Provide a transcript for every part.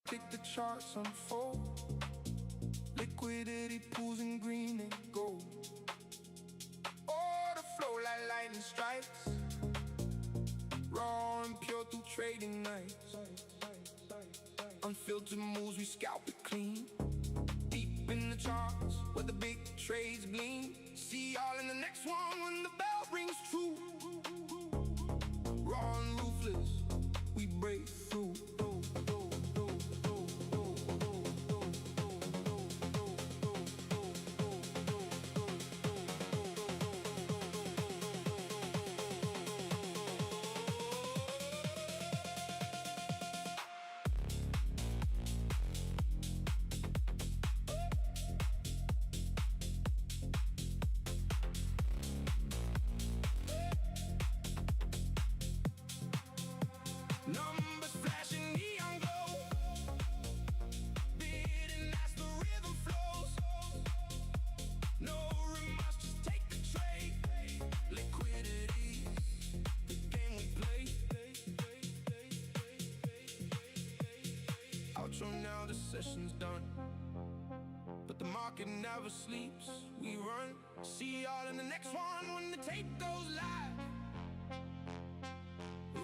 Take the charts unfold. Liquidity pools in green and gold. Orderflow like lightning strikes. Raw and pure through trading nights. Unfiltered moves, we scalp it clean. Deep in the charts, where the big trades gleam. See y'all in the next one when the bell rings true. Raw and ruthless, we break through. Numbers flashing neon glow. Bid and as the rhythm flows. No remorse, just take the trade. Liquidity, the game we play. Outro now, the session's done. But the market never sleeps, we run. See y'all in the next one when the tape goes live.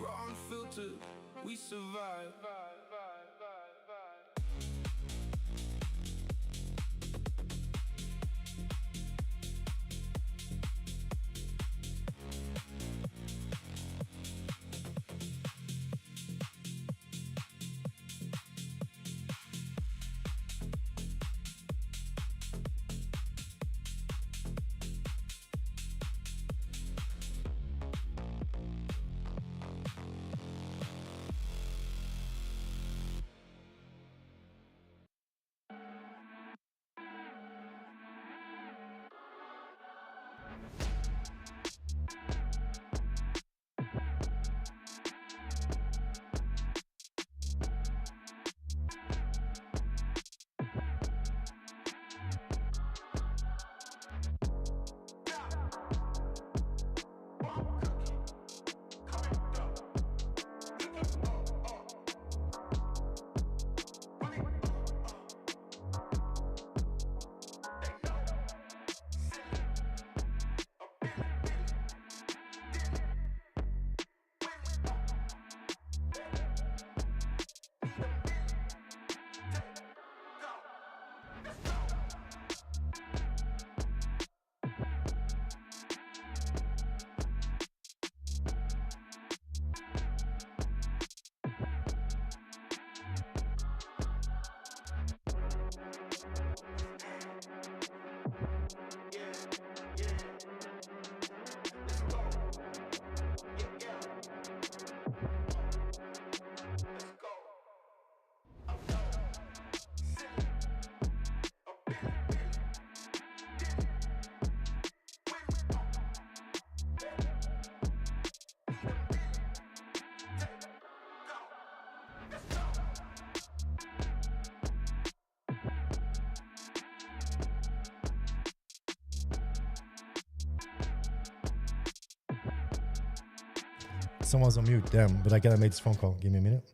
Raw and filtered, we survive. Someone's on mute, damn, but I gotta make this phone call. Give me a minute.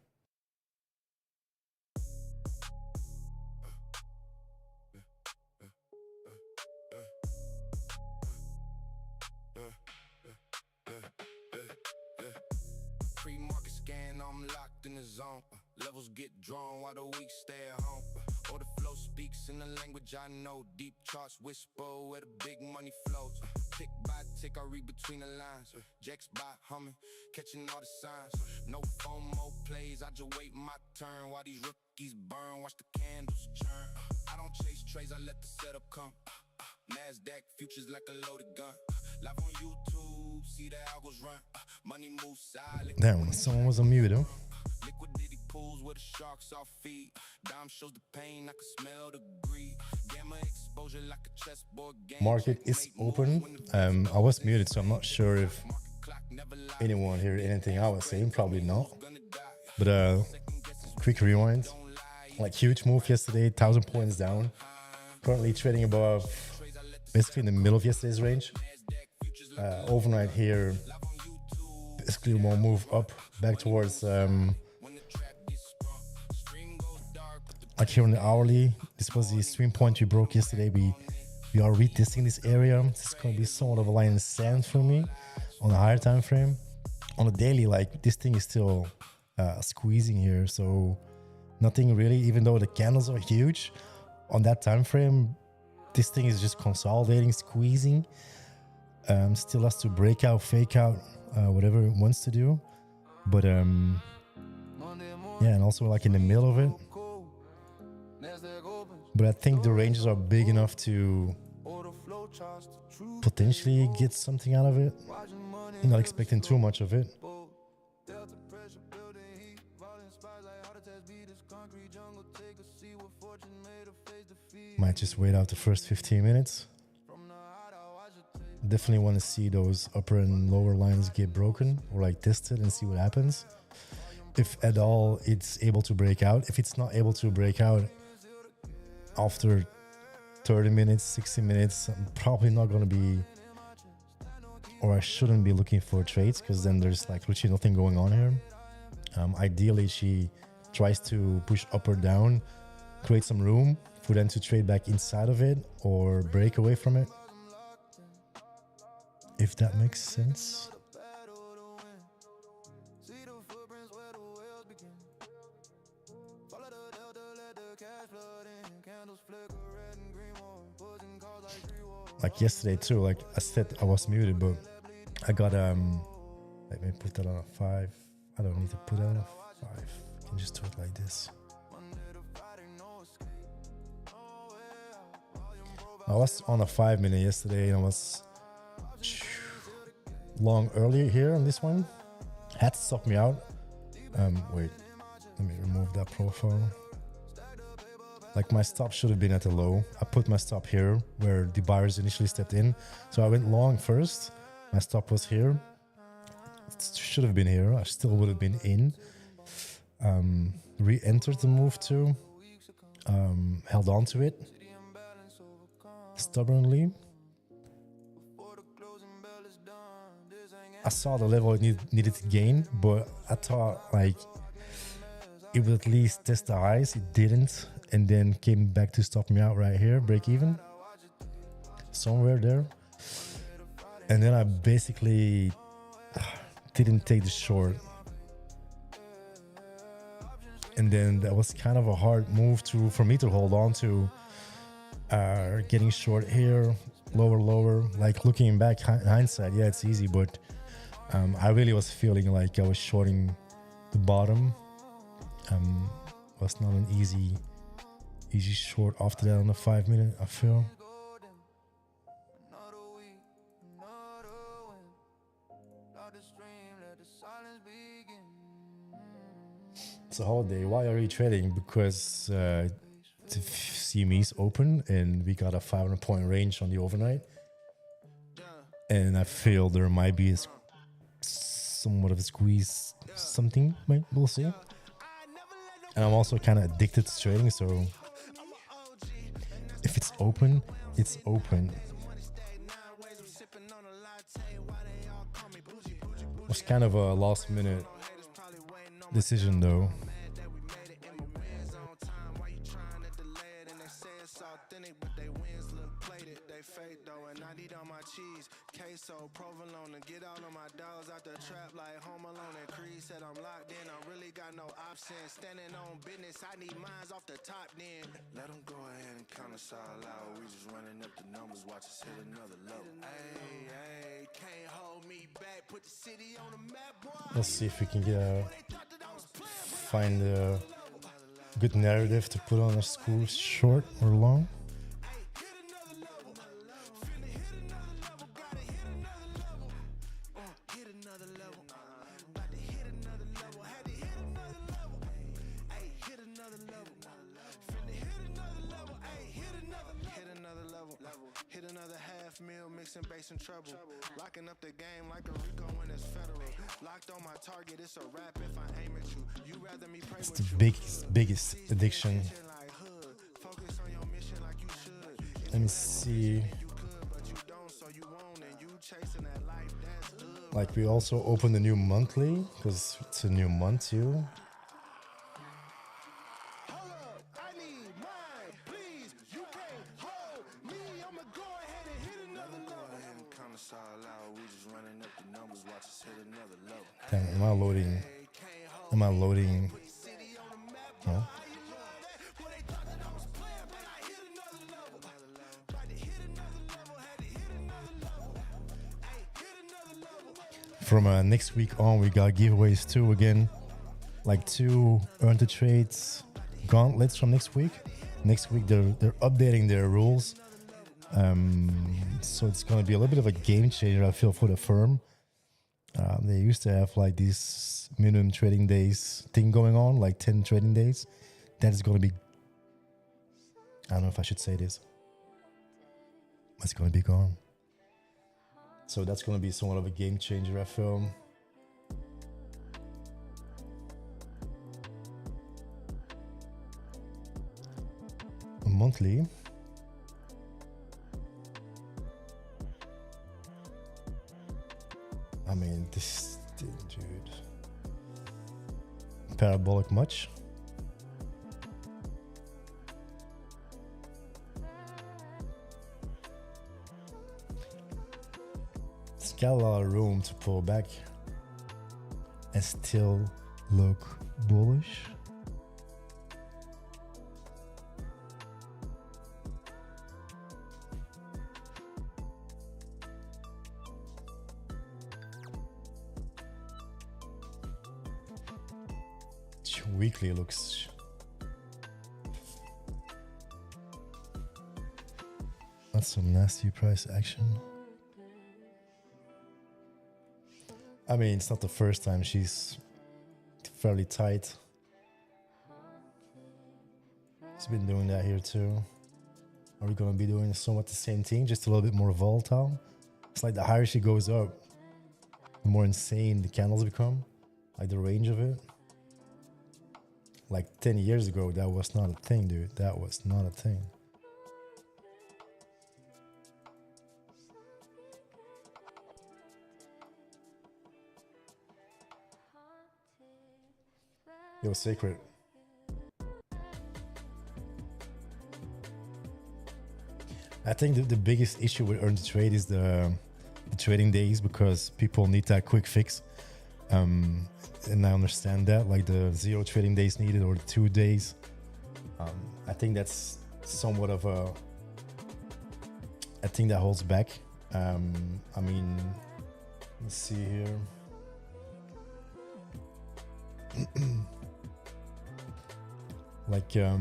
Pre-market scan, I'm locked in the zone. Levels get drawn while the weak stay at home. Orderflow speaks in the language I know. Deep charts whisper where the big money flows. Tick by tick, I read between the lines. Jacks by humming, catching all the signs. No FOMO plays, I just wait my turn. While these rookies burn, watch the candles churn. I don't chase trades, I let the setup come. NASDAQ futures like a loaded gun. Live on YouTube, see the algos run. Money moves silent. Damn, someone was on mute, huh? Liquidity pools where the sharks off feet. Dime shows the pain, I can smell the greed. Gamma exposure like a chessboard game. Market is open. I was muted, so I'm not sure if anyone heard anything I was saying. Probably not. But quick rewind. Like huge move yesterday, 1,000 points down. Currently trading above, basically in the middle of yesterday's range. Overnight here, basically more move up back towards like here on the hourly, this was the swing point we broke yesterday. We are retesting this area. This is going to be somewhat of a line in the sand for me on a higher time frame. On a daily, like this thing is still squeezing here, so nothing really, even though the candles are huge on that time frame. This thing is just consolidating, squeezing. Still has to break out, fake out, whatever it wants to do. But yeah, and also like in the middle of it. But I think the ranges are big enough to potentially get something out of it. I'm not expecting too much of it. Might just wait out the first 15 minutes. Definitely want to see those upper and lower lines get broken or like tested and see what happens. If at all it's able to break out. If it's not able to break out after 30 minutes, 60 minutes, I'm probably not going to be, or I shouldn't be looking for trades, because then there's like literally nothing going on here. Ideally, she tries to push up or down, create some room for them to trade back inside of it or break away from it, if that makes sense. Like yesterday too, like I said, I was muted, but I got let me put that on a 5. I don't need to put that on a 5. I can just do it like this. I was on a 5 minute yesterday, and I was long earlier here on this one. Had to stop me out. Wait, let me remove that profile. Like my stop should have been at the low. I put my stop here where the buyers initially stepped in. So I went long first. My stop was here. It should have been here. I still would have been in. Re-entered the move too. Held on to it stubbornly. I saw the level it needed to gain, but I thought like it would at least test the highs. It didn't, and then came back to stop me out right here, break even somewhere there. And then I basically didn't take the short, and then that was kind of a hard move for me to hold on to. Getting short here, lower. Like looking back, hindsight, yeah, it's easy, but I really was feeling like I was shorting the bottom. Was not an easy short after that on the 5 minute, I feel. It's a holiday. Why are you trading? Because the CME's open and we got a 500 point range on the overnight, and I feel there might be somewhat of a squeeze, something, we'll see. And I'm also kind of addicted to trading, so if it's open, it's open. It was kind of a last minute decision though. Queso, provolone, and get out of my dogs out the trap like Home Alone and Creed said I'm locked in. I really got no options. Standing on business, I need mines off the top then. Let them go ahead and count us all out. We just running up the numbers, watch us hit another level. Hey, can't hold me back. Put the city on the map, boy. Let's see if we can find a good narrative to put on a school, short or long. Facing trouble, locking up the game like a Rico when it's federal. Locked on my target, it's a rap if I aim at you. You rather me pray It's with the biggest addiction. Focus on your mission like you should. Let me see. Like we also opened a new monthly because it's a new month too. I need Damn, am I loading? Am I loading? No. From next week on, we got giveaways too again. Like 2 earn to trades gauntlets from next week. Next week they're updating their rules. So it's gonna be a little bit of a game changer, I feel, for the firm. They used to have like this minimum trading days thing going on, like 10 trading days. That is gonna be, I don't know if I should say this, but it's gonna be gone. So that's gonna be somewhat of a game changer, I feel. Monthly. I mean, this dude. Parabolic much? It's got a lot of room to pull back and still look bullish. Weekly looks that's some nasty price action. I mean, it's not the first time she's fairly tight. She's been doing that here too. Are we gonna be doing somewhat the same thing, just a little bit more volatile? It's like the higher she goes up, the more insane the candles become, like the range of it. Like 10 years ago, that was not a thing, dude. That was not a thing. Yo, Sacred. I think the biggest issue with earn to trade is the trading days, because people need that quick fix. And I understand that, like the 0 trading days needed or the 2 days. I think that's somewhat of a, I think that holds back. I mean, let's see here. Like, I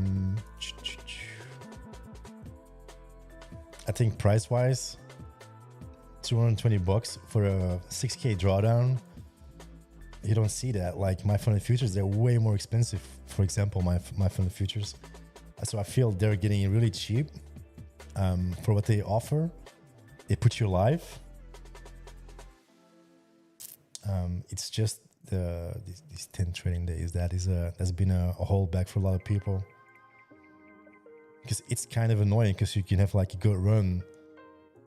think price wise, $220 for a 6K drawdown. You don't see that. Like my funded futures, they're way more expensive. For example, my funded futures. So I feel they're getting really cheap for what they offer. They put you live. It's just these 10 trading days that's been a holdback for a lot of people. Because it's kind of annoying, because you can have like a good run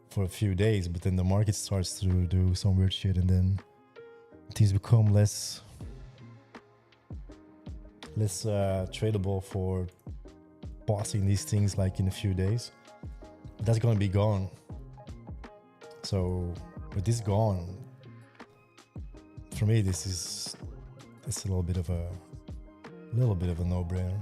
for a few days, but then the market starts to do some weird shit, and then things become less tradable for bossing these things like in a few days. But that's gonna be gone. So with this gone, for me, it's a little bit of a no-brainer.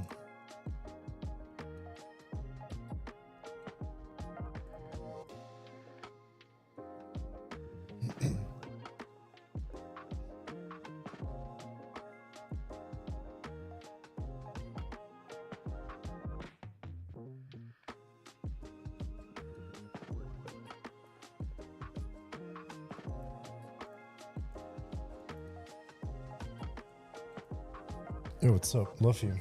Yo, what's up? Love you.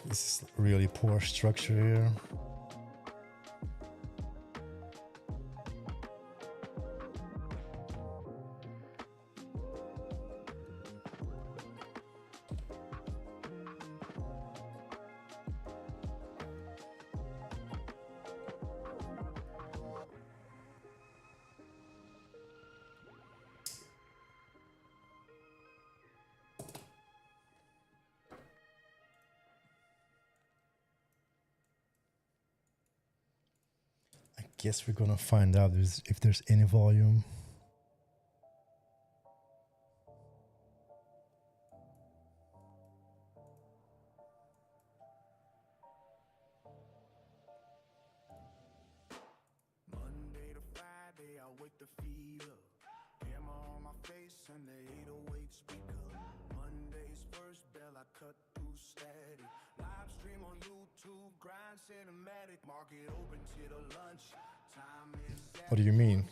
This is really poor structure here. Guess we're gonna find out if there's any volume. Monday to Friday, I wake the feet up. Camera on my face and the 808 speaker. Monday's first bell, I cut through static. Live stream on YouTube, grind cinematic. Market open till the lunch. What do you mean?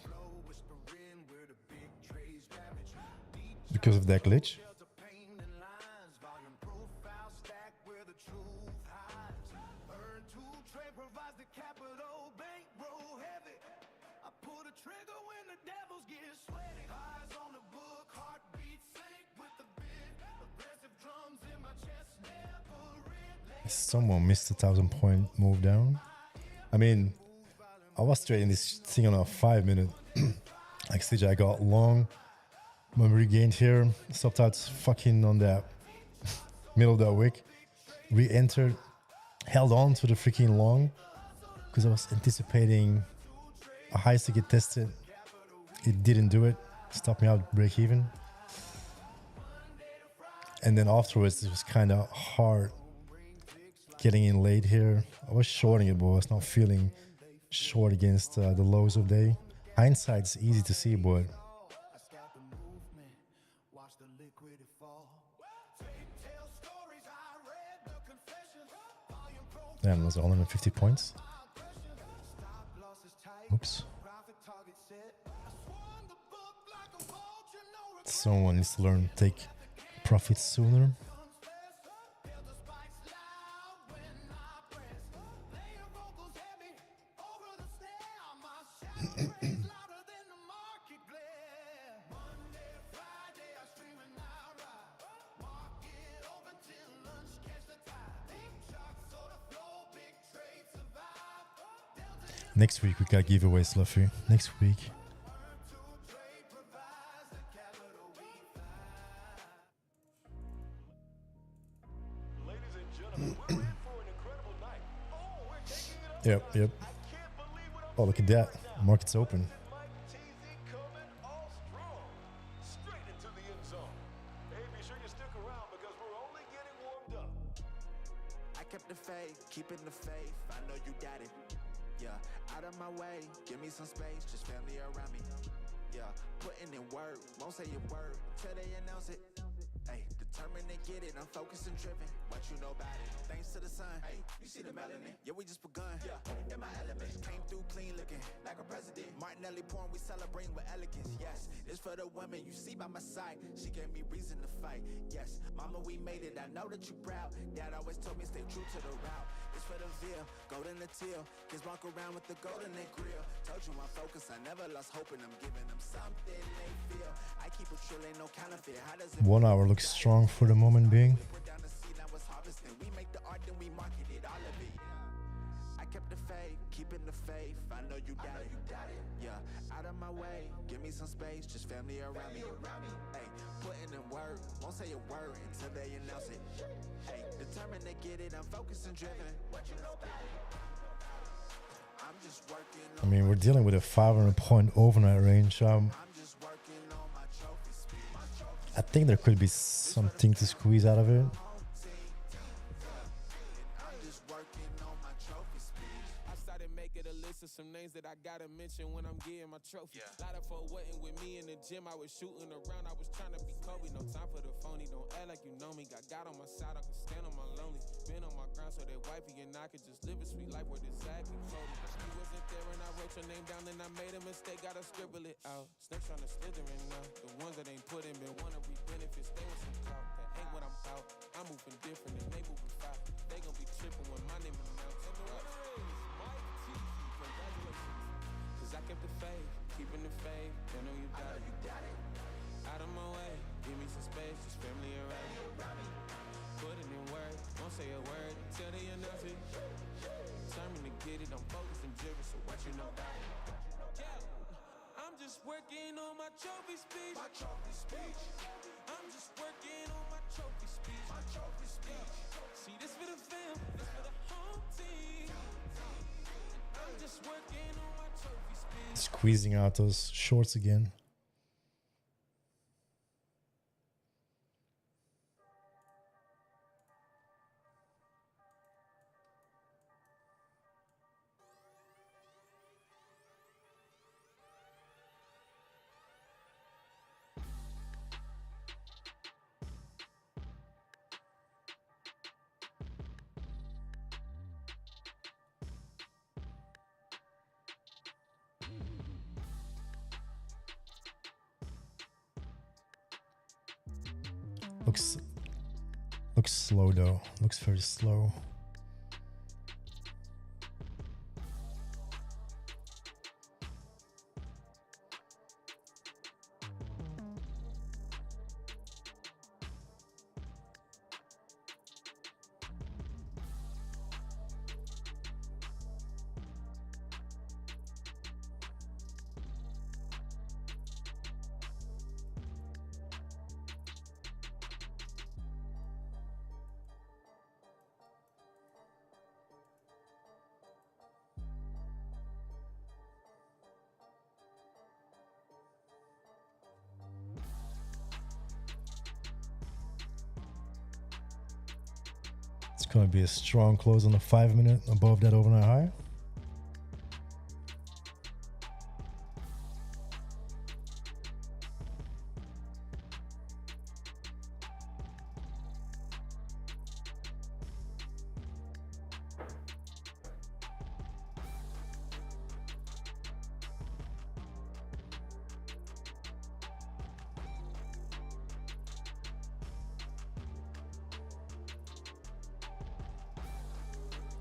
Because of that glitch? Someone missed a 1,000-point move down. I mean, I was trading this thing on a 5-minute like stage. I got long when we regained here, stopped out fucking on that middle of that wick, re-entered, held on to the freaking long because I was anticipating a highs to get tested. It didn't do it, stopped me out break even. And then afterwards it was kind of hard getting in late here. I was shorting it, but I was not feeling short against the lows of day. Hindsight's easy to see, but damn, it was 150 points. Oops. Someone needs to learn to take profits sooner. Next week we got giveaways, Luffy. Next week. Yep. Oh, look at that. Market's open. I kept the faith, keeping the faith. I know you got it. Yeah, out of my way, give me some space, just family around me. Yeah, putting in work, won't say a word till they announce it. Hey, determined to get it, I'm focused and driven. What you know about it? Thanks to the sun. Hey, you see the melanin? Yeah, we just begun. Yeah, in my element, came through clean looking like a president. Martinelli porn, we celebrating with elegance. Yes, it's for the women you see by my side. She gave me reason to fight. Yes, mama, we made it. I know that you proud. Dad always told me stay true to the route. It's for the veal, golden the teal. Kids walk around with the golden they grill. Told you I'm focused, I never lost hope, and I'm giving them something they feel. I keep a trill, ain't no counterfeit. How does it 1 hour looks strong for the moment being. we make the art, then we market it, all of it. I kept the faith, keeping the faith. I know you got it. Yeah, out of my way, give me some space, just family around me. Hey, putting in work, won't say a word until they announce it. Hey, determined to get it, I'm focused and driven. What you know about it? I'm just working. I mean, we're dealing with a 500-point overnight range. I'm just working on my trophy speed. I think there could be something to squeeze out of it. some names that I gotta mention when I'm getting my trophy. Lot of folk wasn't with me in the gym, I was shooting around, I was trying to be Kobe. No time for the phony, don't act like you know me. Got God on my side, I can stand on my lonely. Been on my ground so that wifey and I could just live a sweet life where this side be floating. She wasn't there and I wrote your name down and I made a mistake, gotta scribble it out. Snakes trying to slither in now. The ones that ain't put in been wanna reap benefits, they want some clout. That ain't what I'm about. I'm moving different and they moving foul. They gon' be tripping when my name announced. Cause I kept the faith, keeping the faith. I know you got it. Out of my way, give me some space, just family around me. Put it in work, won't say a word until they announce it. Determined to get it, I'm focused and driven, so what you know about it? Yeah, I'm just working on my trophy speech. I'm just working on my trophy speech. See, this for the fam, this for the home team. I'm just working on my trophy speech. Squeezing out those shorts again. Looks slow though. Looks very slow. It's going to be a strong close on the 5 minute above that overnight high.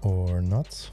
Or not.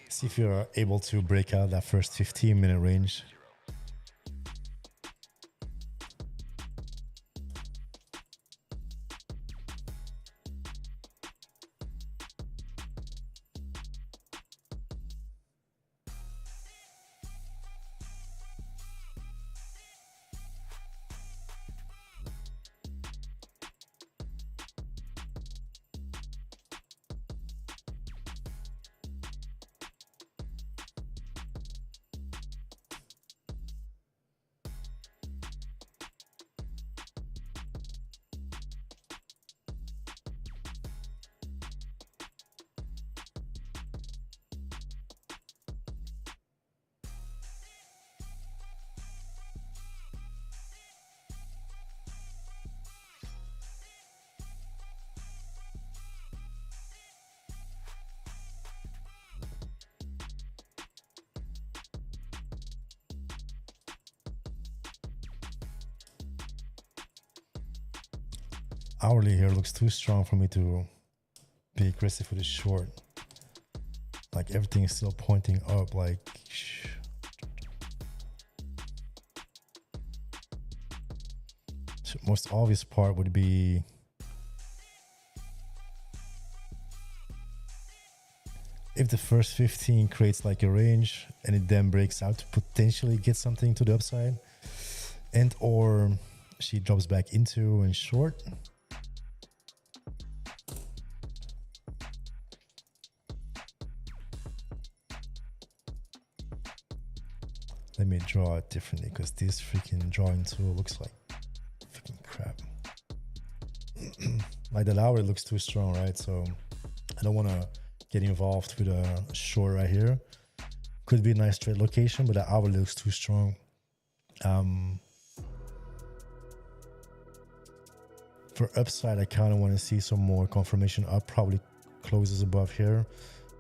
See if you're able to break out that first 15-minute range. Hourly here looks too strong for me to be aggressive with this short. Like everything is still pointing up. Like most obvious part would be if the first 15 creates like a range and it then breaks out to potentially get something to the upside, and or she drops back into and short. Let me draw it differently because this freaking drawing tool looks like freaking crap. Like that hour looks too strong, right? So I don't want to get involved with a short right here. Could be a nice trade location, but the hour looks too strong. For upside, I kind of want to see some more confirmation up, probably closes above here.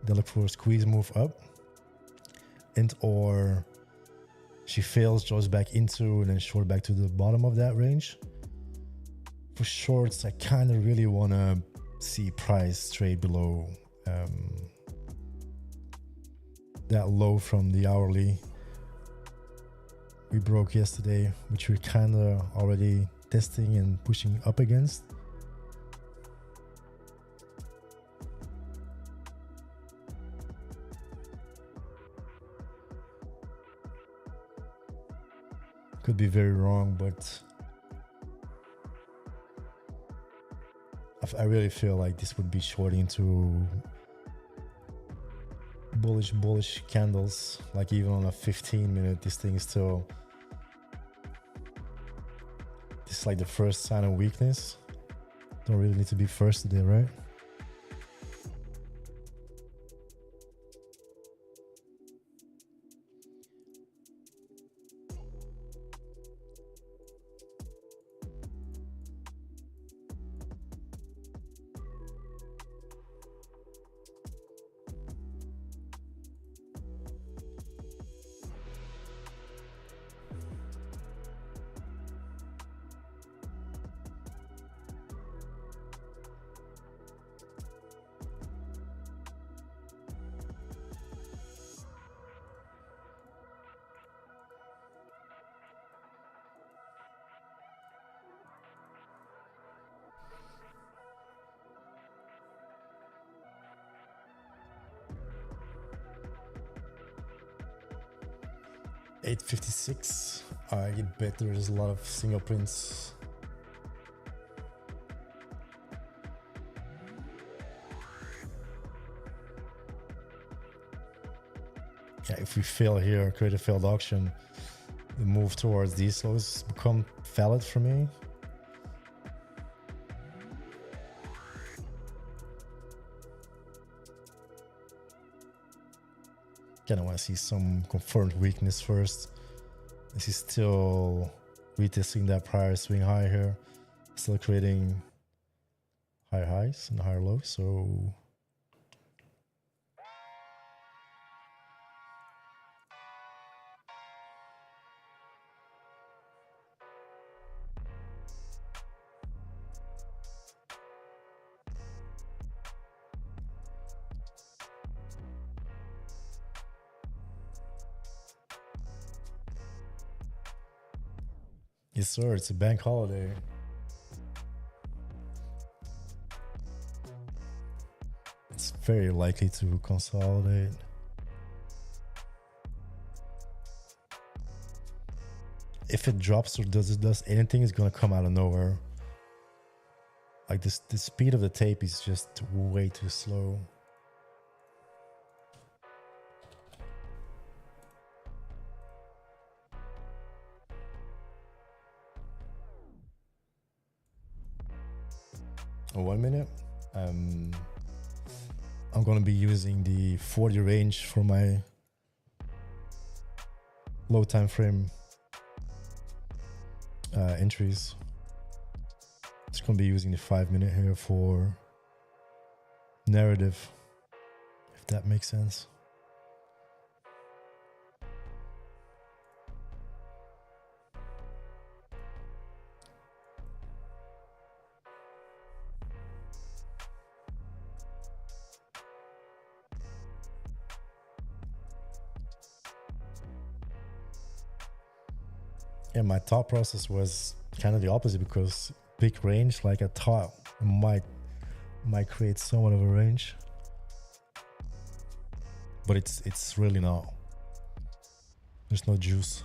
Then look for a squeeze move up, and or she fails, draws back into, and then short back to the bottom of that range. For shorts, I kind of really want to see price trade below that low from the hourly we broke yesterday, which we're kind of already testing and pushing up against. Could be very wrong, but I really feel like this would be shorting into bullish candles. Like even on a 15-minute, this thing is still, this is like the first sign of weakness. Don't really need to be first today, right? $8.56. I bet there is a lot of single prints. Yeah, if we fail here, create a failed auction, the move towards these lows become valid for me. Kind of want to see some confirmed weakness first. This is still retesting that prior swing high here, still creating higher highs and higher lows. So yes, sir, it's a bank holiday. It's very likely to consolidate. If it drops or does anything, it's gonna come out of nowhere. Like this, the speed of the tape is just way too slow. Oh, 1 minute. I'm gonna be using the 40 range for my low time frame entries. Just gonna be using the 5 minute here for narrative, if that makes sense. Yeah, my thought process was kind of the opposite, because big range, like I thought might create somewhat of a range. but it's really not. There's no juice.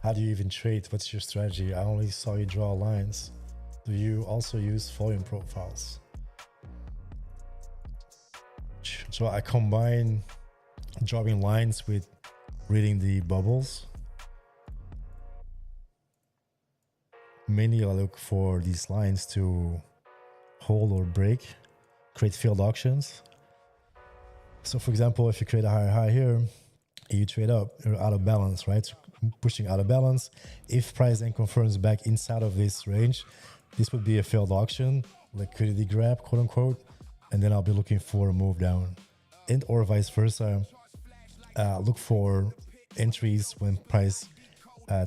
How do you even trade? What's your strategy? I only saw you draw lines. Do you also use volume profiles? So I combine drawing lines with reading the bubbles. Mainly I look for these lines to hold or break, create failed auctions. So for example, if you create a higher high here, you trade up, you're out of balance, right? So pushing out of balance. If price then confirms back inside of this range, this would be a failed auction, liquidity grab, quote unquote, and then I'll be looking for a move down, and or vice versa. Look for entries when price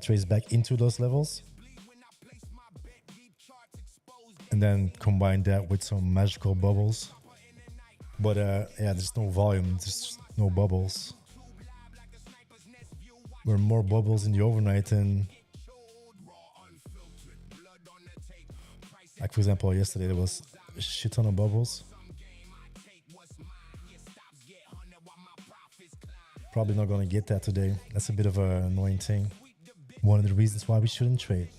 trades back into those levels, and then combine that with some magical bubbles. But yeah, there's no volume, there's no bubbles. There are more bubbles in the overnight than, like for example, yesterday there was a shit ton of bubbles. Probably not gonna get that today. That's a bit of an annoying thing. One of the reasons why we shouldn't trade.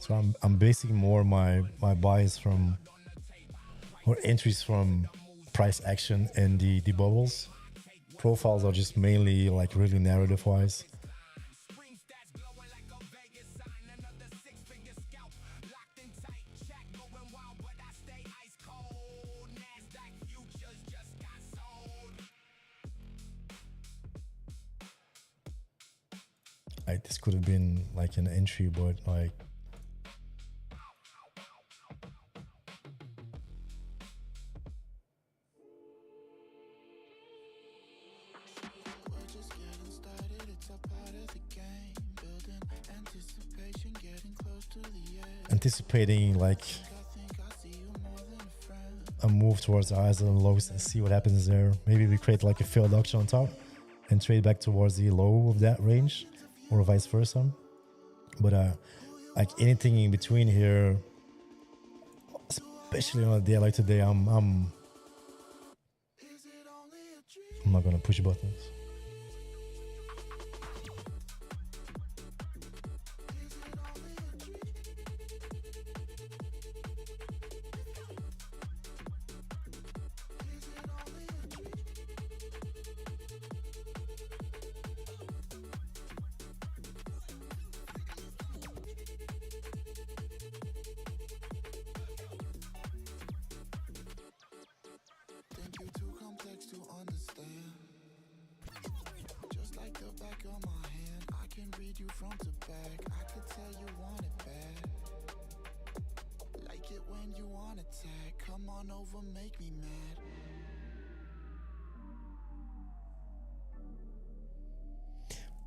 So I'm basing more my buys from, or entries from, price action and the bubbles. Profiles are just mainly like really narrative wise. Like this could have been like an entry, but like anticipating like a move towards the highs and lows and see what happens there. Maybe we create like a failed auction on top and trade back towards the low of that range, or vice versa. But like anything in between here, especially on a day like today, I'm not gonna push buttons.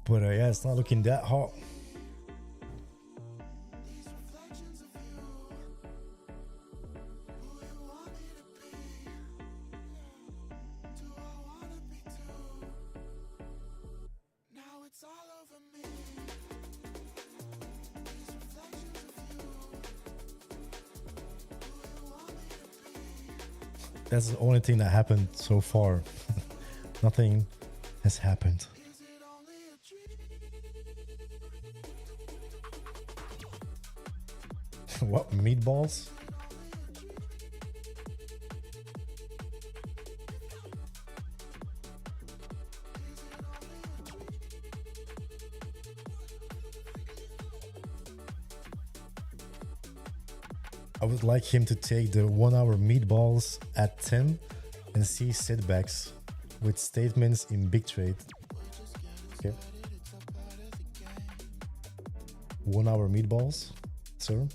But yeah, it's not looking that hot. That's the only thing that happened so far. Nothing has happened. What, meatballs? would like him to take the 1 hour meatballs at 10 and see setbacks with statements in big trade. Okay. 1 hour meatballs, sir.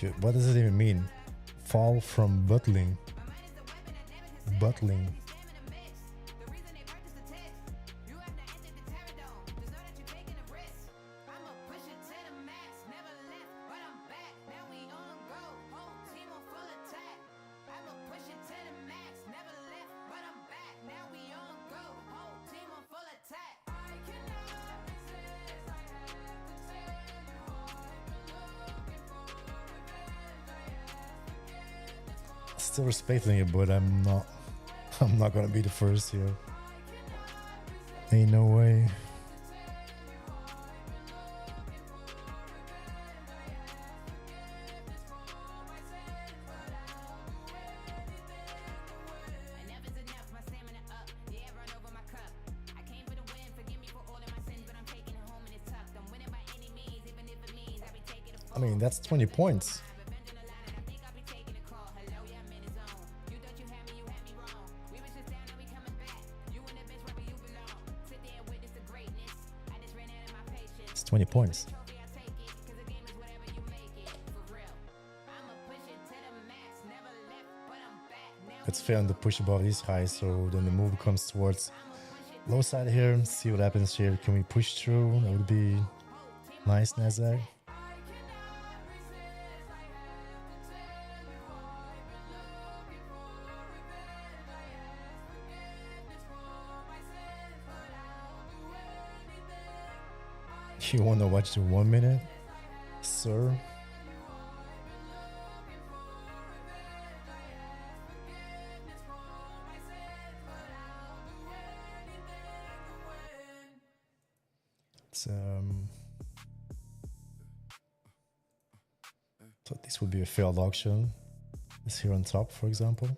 Dude, what does it even mean? Fall from bottling. Bottling. Still respecting it, but I'm not gonna be the first here. Ain't no way. I mean, that's 20 points. It's 20 points. It's fair on the push above these highs, so then the move comes towards low side here. See what happens here. Can we push through? That would be nice, Nasdaq. You want to watch the 1 minute, sir? It's, so this would be a failed auction. It's here on top, for example.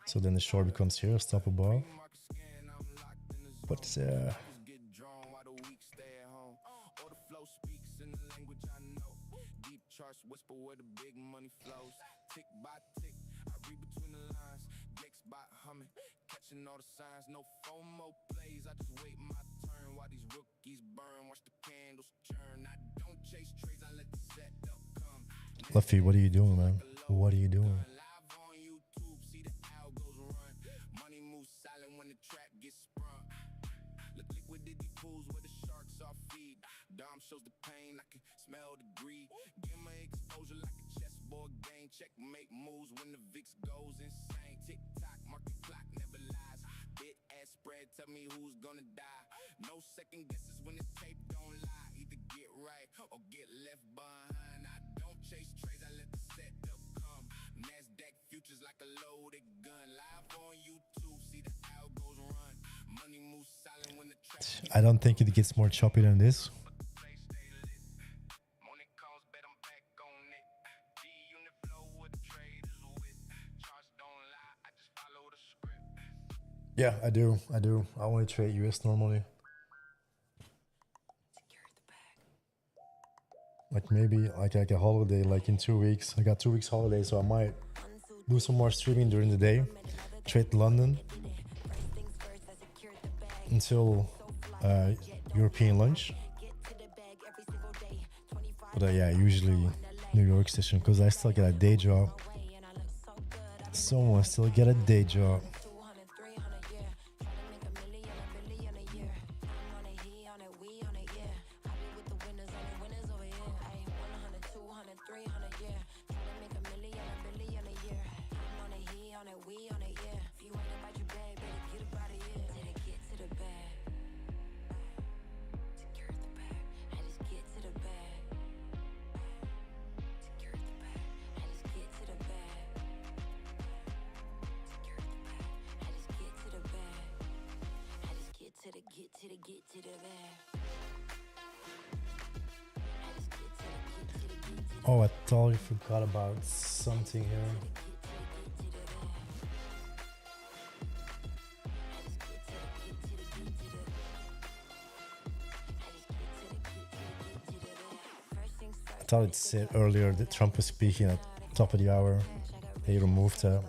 So then the short becomes here, stop above. But whisper where the big money flows. Tick by tick, I read between the lines. Gex by humming, catching all the signs. No FOMO plays, I just wait my turn while these rookies burn. Watch the candles churn. I don't chase trades, I let the setup come. Luffy, what are you doing, man? What are you doing? Live on YouTube, see the algos run. Money moves silent when the trap gets sprung. Look liquidity pools where the sharks are feed. Dom shows the pain, I can smell the greed. Give my exposure like a chessboard game. Checkmate moves when the VIX goes insane. Tick tock, market clock never lies. Bit ass spread, tell me who's gonna die. No second guesses when the tape don't lie. Either get right or get left behind. I don't chase trades, I let the setup come. Nasdaq futures like a loaded gun. Live on YouTube, see the algos run. Money moves silent when the trap. I don't think it gets more choppy than this. Yeah, I do. I only trade US normally. Like maybe like a holiday, like in 2 weeks. I got 2 weeks holiday, so I might do some more streaming during the day. Trade London until European lunch. But yeah, usually New York session, because I still get a day job. Someone still get a day job. Oh, I totally forgot about something here. I thought it said earlier that Trump was speaking at top of the hour. They removed that.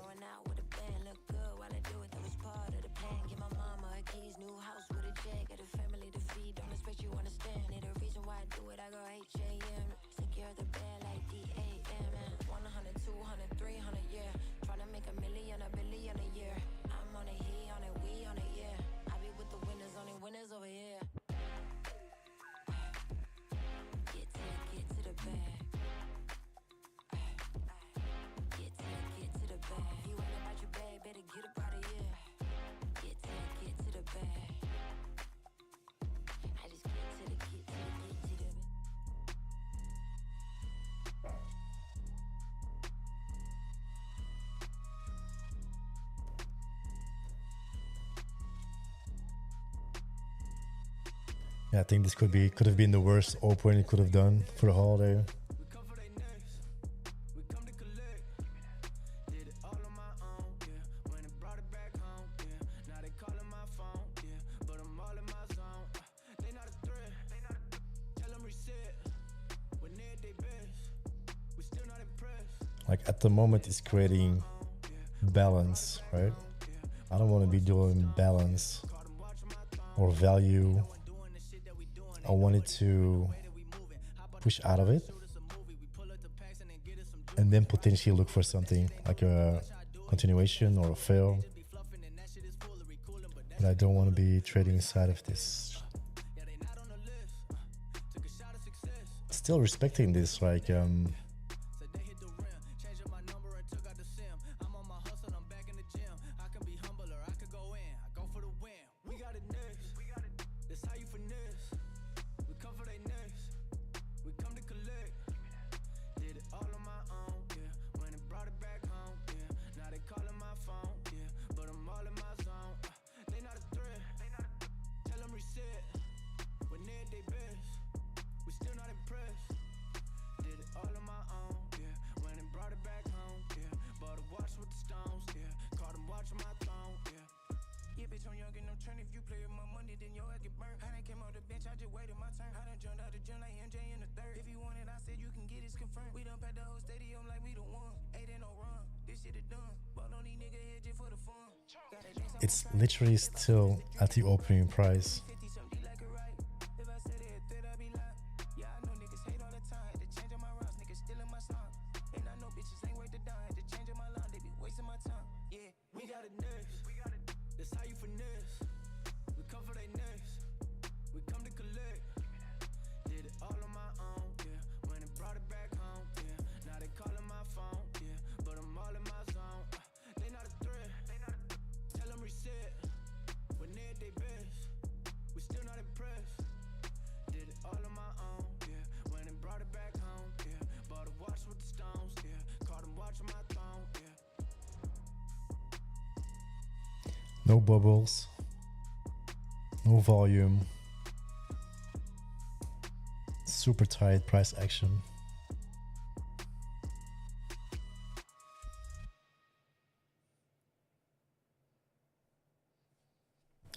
Yeah, I think this could have been the worst open it could have done for the holiday. Like at the moment it's creating balance, right? I don't want to be doing balance or value. I wanted to push out of it and then potentially look for something like a continuation or a fail. But I don't want to be trading inside of this. Still respecting this, like it's literally still at the opening price. No bubbles, no volume, super tight price action.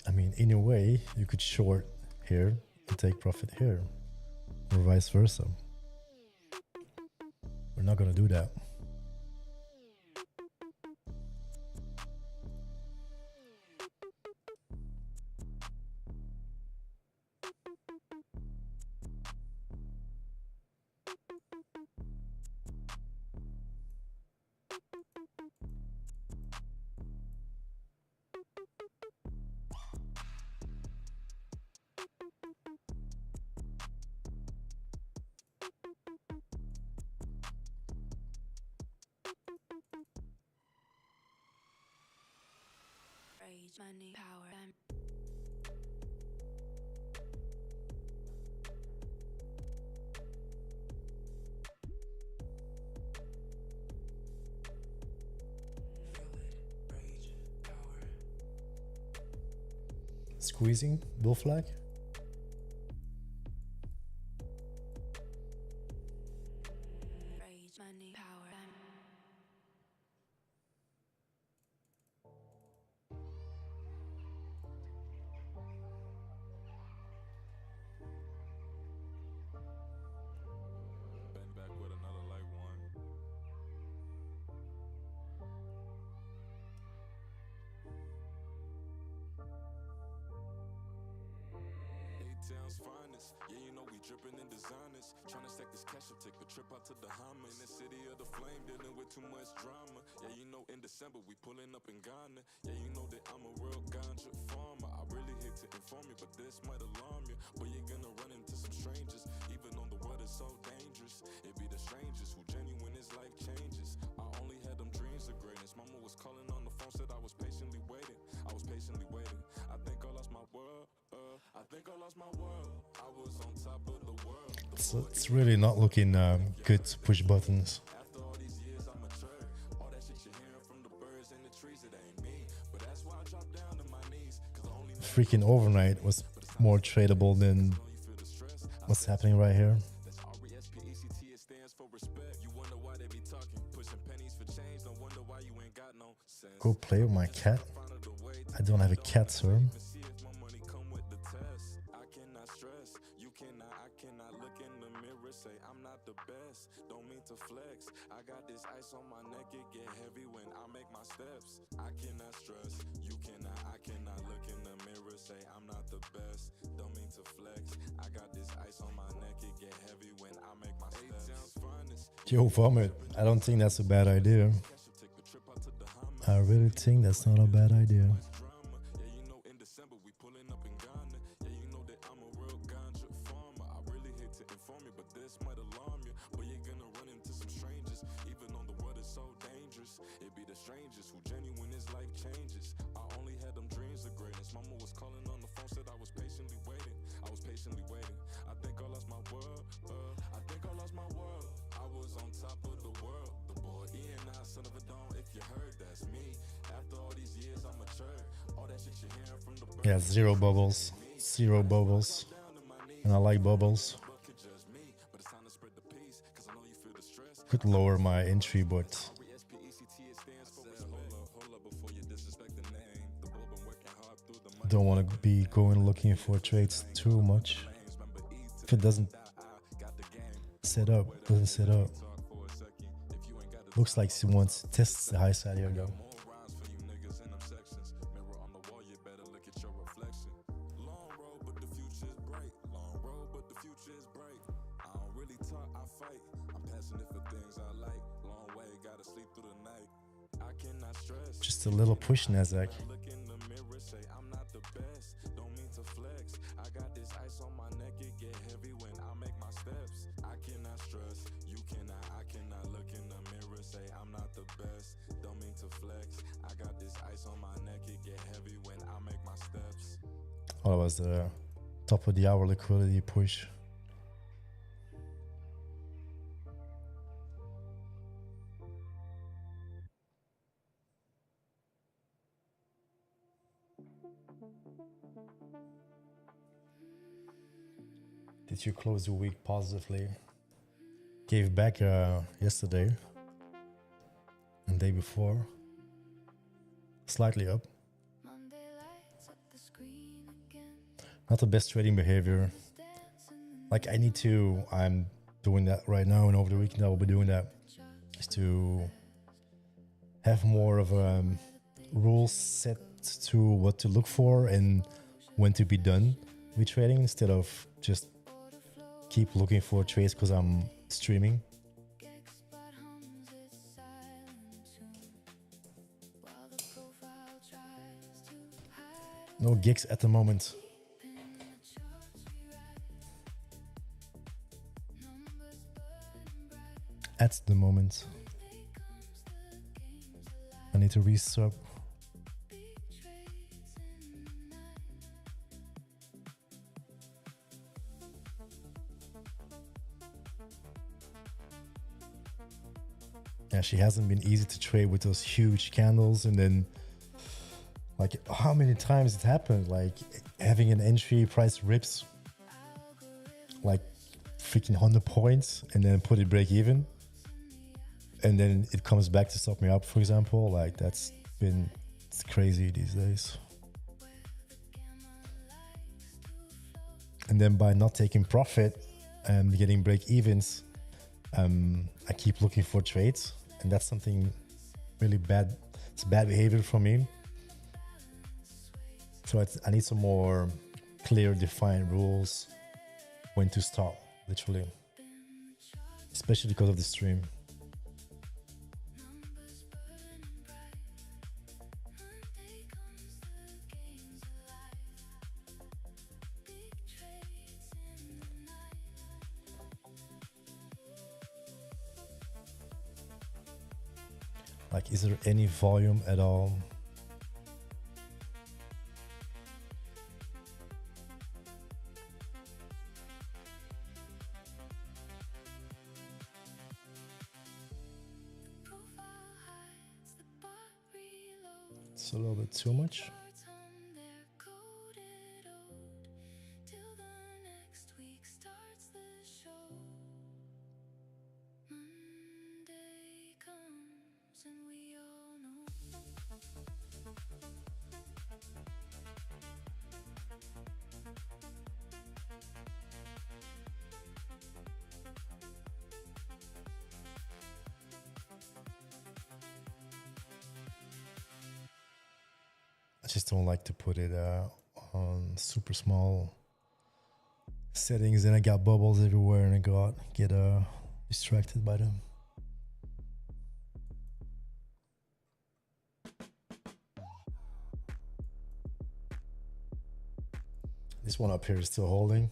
I mean, in a way, you could short here and take profit here, or vice versa. We're not gonna do that. money, power, Squeezing, bull flag. rage, money, power, Bang back with another like one. 8 Town's finest, yeah, you know we dripping in designers. Tryna stack this cash up, take a trip out to the Bahamas. In the city of the flame, dealing with too much drama. Yeah, you know in December we pulling up in Ghana. Yeah, you know that I'm a real ganja farmer. I really hate to inform you, but this might alarm you. But you're gonna run into some strangers, even though the world is so dangerous. It be the strangers who genuine as life changes. I only had them dreams of greatness. Mama was calling on the phone, said I was patiently waiting. I was patiently waiting. I think I lost my world. I think I lost my world. I was on top of the world. It's really not looking good to push buttons. After all these years, I matured. All that shit you're hearing from the birds and the trees, it ain't me. But that's why I dropped down to my knees. Cause I only Freaking overnight was more tradable than what's happening right here. that's RESPECT, it stands for respect. You wonder why they be talking, pushing pennies for change. Don't wonder why you ain't got no sense. Go play with my cat. I don't have a cat, sir. See if my money come with the test. I cannot stress. You cannot, I cannot look in the mirror, say I'm not the best. Don't mean to flex. I got this ice on my neck, it get heavy when I make my steps. I cannot stress. You cannot, I cannot look in the mirror, say I'm not the best. Don't mean to flex. I got this ice on my neck, it get heavy when I make my steps. 8 Town's finest. Yo, vomit. I don't think that's a bad idea. Take a trip out to the Bahamas. I really think that's not a bad idea. Drama. Yeah, you know in December we pulling up in Ghana. Yeah, you know that I'm a real ganja farmer. I really hate to inform you, but this might alarm you. But you're gonna run into some strangers, even though the world is so dangerous. It be the strangers who genuine as life changes. I only had them dreams of greatness. Mama was calling on the phone, said I was patiently waiting. I was patiently waiting. I think I lost my world. I think I lost my world. I was on top of the world. The boy E&I, son of a dawn. If you heard, that's me. After all these years, I'm matured. All that shit you're hearing from the birds. Yeah, zero bubbles. Zero bubbles. And I like bubbles. Could judge me, but it's time to spread the peace. Cause I know you feel the stress. Could lower my entry, but RESPECT, it stands for respect. Hold up before you disrespect the name. The boy been working hard through the money. don't want to be going looking for trades too much. Remember E If it doesn't got the game. set up, doesn't set up. Talk for a second. If you ain't got the Looks like she wants to test the high side here though. more rhymes for you niggas in them sections. Mirror on the wall, you better look at your reflection. Long road, but the future is bright. Long road, but the future is bright. I don't really talk, I fight. I'm passionate for things I like. Long way, gotta sleep through the night. I cannot stress. Just a little push, Nasdaq. Look in the mirror, say I'm not the best. Don't mean to flex. I got this ice on my neck, it get heavy when I make my steps. I cannot stress. You cannot, I cannot look in the mirror, say I'm not the best. Don't mean to flex. I got this ice on my neck, it get heavy when I make my steps. Oh, that was the top of the hour liquidity push. Did you close the week positively? Gave back yesterday and day before. Slightly up. Not the best trading behavior. Like I'm doing that right now, and over the weekend I will be doing that. Is to have more of a rules set to what to look for and when to be done with trading, instead of just keep looking for trades because I'm streaming. No gigs at the moment. At the moment. I need to resub. Yeah, she hasn't been easy to trade with those huge candles. And then like how many times it happened, like having an entry price rips like freaking 100 points and then put it break even. And then it comes back to stop me up, for example. Like it's crazy these days. And then by not taking profit and getting break evens, I keep looking for trades, and that's something really bad. It's bad behavior from me. So I need some more clear, defined rules when to stop, literally, especially because of the stream. Like, is there any volume at all? It's a little bit too much. I just don't like to put it on super small settings, and I got bubbles everywhere and I get distracted by them. This one up here is still holding.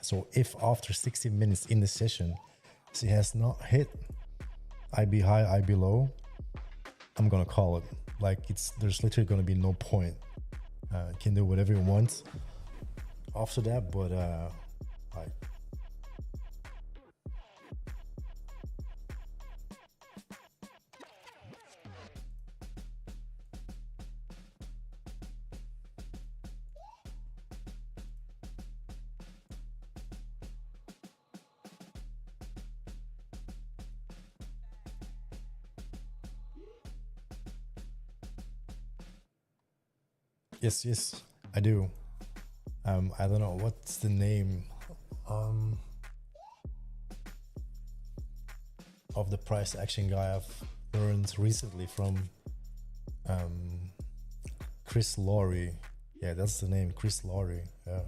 So if after 60 minutes in the session, she has not hit IB high, IB low, I'm gonna call it. Like there's literally gonna be no point. You can do whatever you want after that, but like, yes, I do. I don't know what's the name of the price action guy I've learned recently from Chris Laurie. Yeah, that's the name, Chris Laurie. Yeah.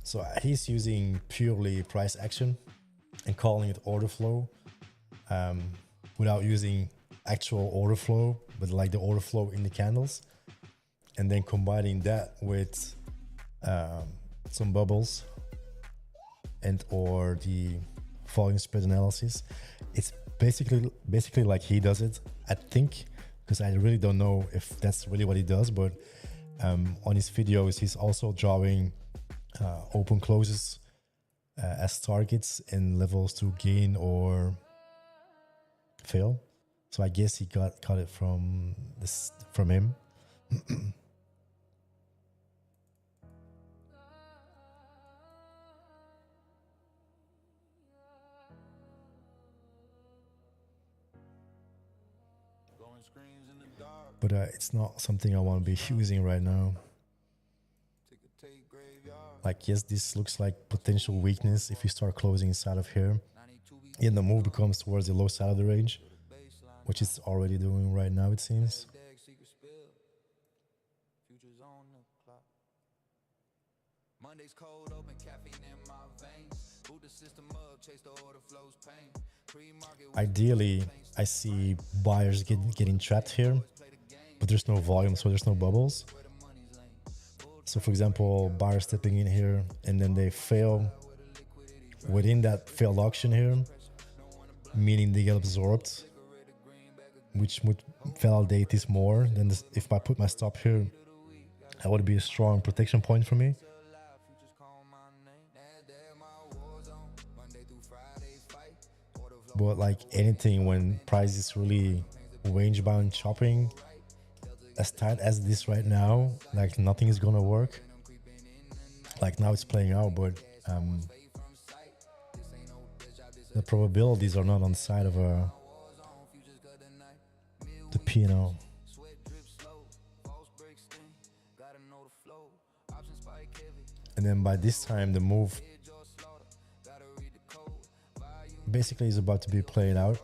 So he's using purely price action and calling it order flow, without using actual order flow, but like the order flow in the candles. And then combining that with some bubbles and or the volume spread analysis. It's basically like he does it, I think, because I really don't know if that's really what he does, but on his videos he's also drawing open closes as targets and levels to gain or fail. So I guess he got it from him. But it's not something I want to be using right now. Like, yes, this looks like potential weakness if you start closing inside of here. And the move becomes towards the low side of the range, which it's already doing right now, it seems. Monday's cold open, caffeine in my veins. Boot the system up, chase the order flows pain. Ideally, I see buyers getting trapped here, but there's no volume, so there's no bubbles. So for example, buyers stepping in here and then they fail within that failed auction here. meaning they get absorbed, which would validate this more than this. If I put my stop here, that would be a strong protection point for me. But like anything, when price is really range bound chopping as tight as this right now, like nothing is gonna work. Like now it's playing out, but the probabilities are not on the side of the P&L. And then by this time, the move basically is about to be played out.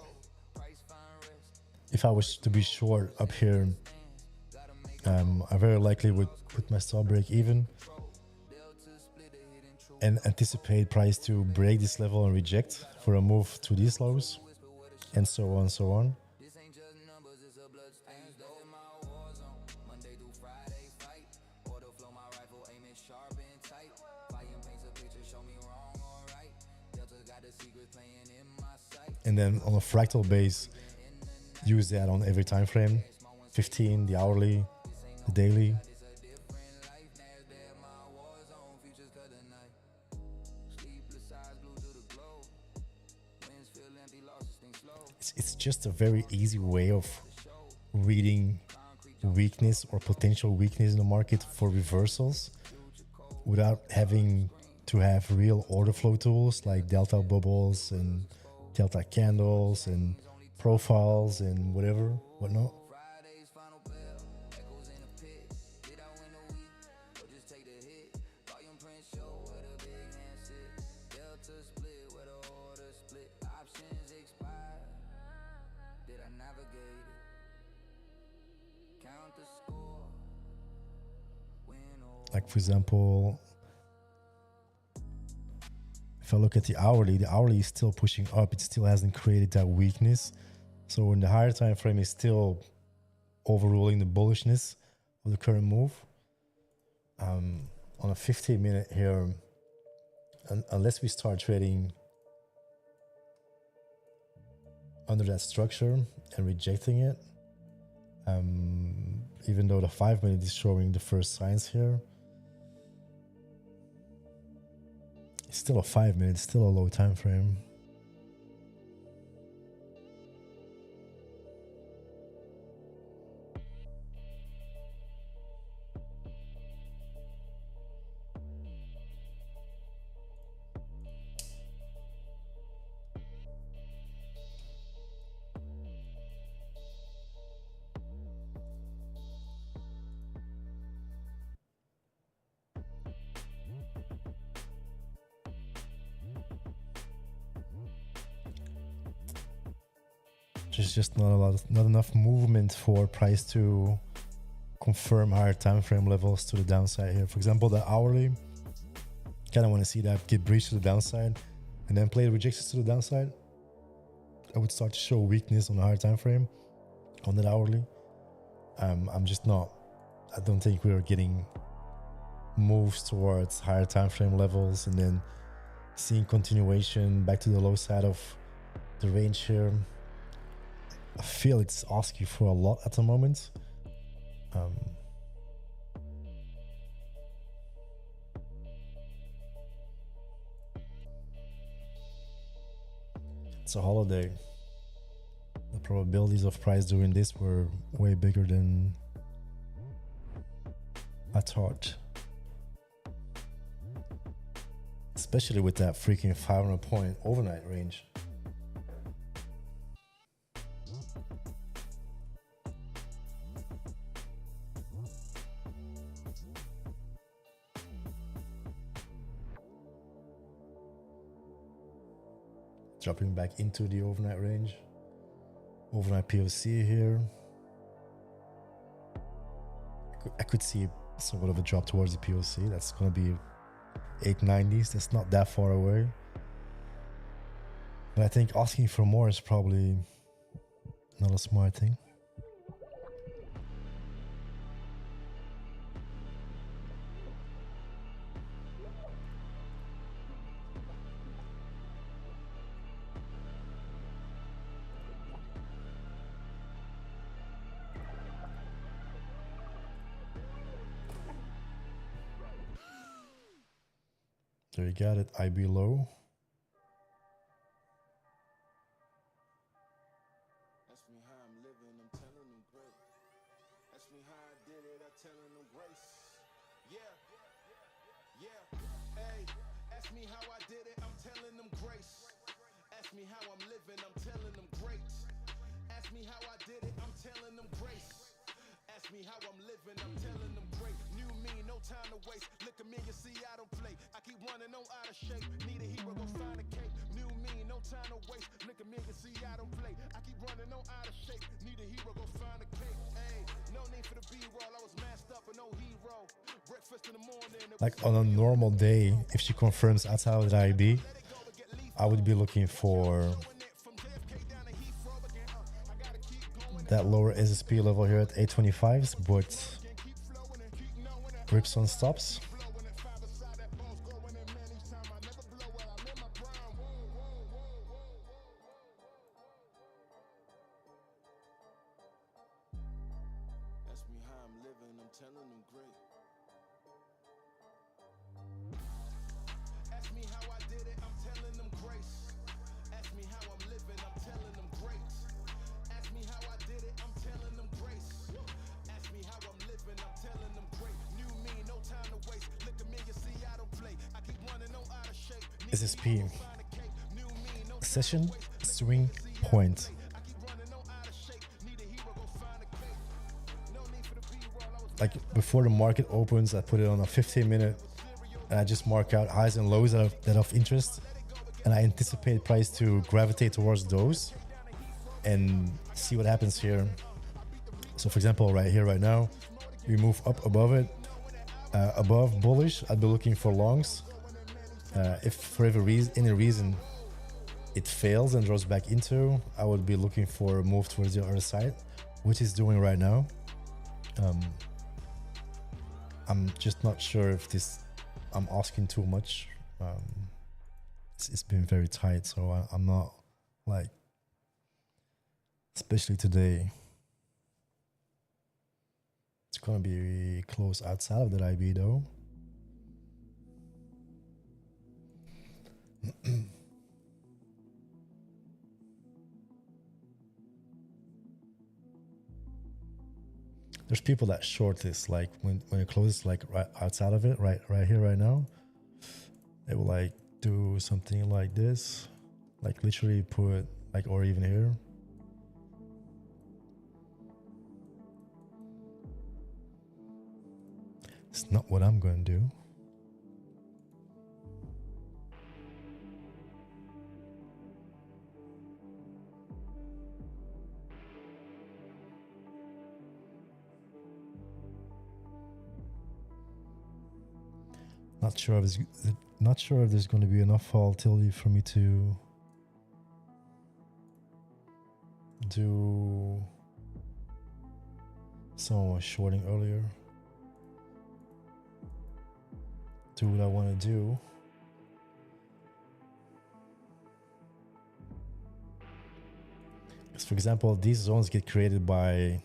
If I was to be short up here, I very likely would put my stop break even and anticipate price to break this level and reject for a move to these lows, and so on, so on. And then on a fractal base, use that on every time frame, 15, the hourly, the daily. It's just a very easy way of reading weakness or potential weakness in the market for reversals without having to have real order flow tools like delta bubbles and delta candles and profiles and whatnot. Like for example, if I look at the hourly is still pushing up. It still hasn't created that weakness. So in the higher time frame, is still overruling the bullishness of the current move. On a 15-minute here, unless we start trading under that structure and rejecting it, even though the 5-minute is showing the first signs here, it's still a 5-minute, still a low time frame. There's just not enough movement for price to confirm higher time frame levels to the downside here. For example, the hourly, kind of want to see that get breached to the downside and then play rejections to the downside. I would start to show weakness on the higher time frame on that hourly. I don't think we are getting moves towards higher time frame levels and then seeing continuation back to the low side of the range here. I feel it's asking for a lot at the moment. It's a holiday. The probabilities of price doing this were way bigger than I thought. Especially with that freaking 500-point overnight range. Dropping back into the overnight range. Overnight POC here. I could see somewhat of a drop towards the POC. That's going to be 890s. That's not that far away. But I think asking for more is probably not a smart thing. So you got it, IB low. Ask me how I'm living, I'm telling them great. Ask me how I did it, I'm telling them grace. Yeah, hey, ask me how I did it, I'm telling them grace. Ask me how I'm living, I'm telling them great. Ask me how I did it, I'm telling them grace. Ask me how I'm living, I'm telling them great. New me, no time to waste. Look at me, you see I don't play. I keep running on out of shape. Need a hero, go find a cape. New me, no time to waste. Look at me, you see I don't play. I keep running on out of shape. Need a hero, go find a cape. Hey, no need for the B-roll. I was masked up and no hero. Breakfast in the morning. Like on a normal day, if she confirms outside of the IB, I would be looking for that lower SSP level here at 825s, but grips on stops. Ask me how I'm living, I'm telling them great. Ask me how I did it, I'm telling them grace. Ask me how I'm living, I'm telling them great. Ask me how I did it, I'm telling them grace. Ask me how I'm living, I'm telling them great. New me, no time to waste. Look at me, you see I don't play. I keep running on out of shape. SSP session swing point. Like before the market opens, I put it on a 15-minute and I just mark out highs and lows that are of interest, and I anticipate price to gravitate towards those and see what happens here. So for example, right here, right now, we move up above it, above bullish. I'd be looking for longs. If for any reason it fails and drops back into, I would be looking for a move towards the other side, which it's doing right now. I'm just not sure if I'm asking too much. It's been very tight, so I'm not like, especially today. It's gonna be close outside of that IB though. There's people that short this, like when it closes like right outside of it, right here, right now, they will like do something like this, like literally put like, or even here. It's not what I'm going to do. Not sure if there's going to be enough volatility for me to do. Someone was shorting earlier. Do what I want to do. Because for example, these zones get created by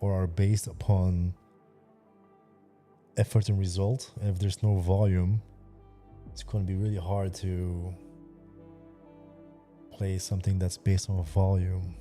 or are based upon effort and result, and if there's no volume, it's going to be really hard to play something that's based on volume.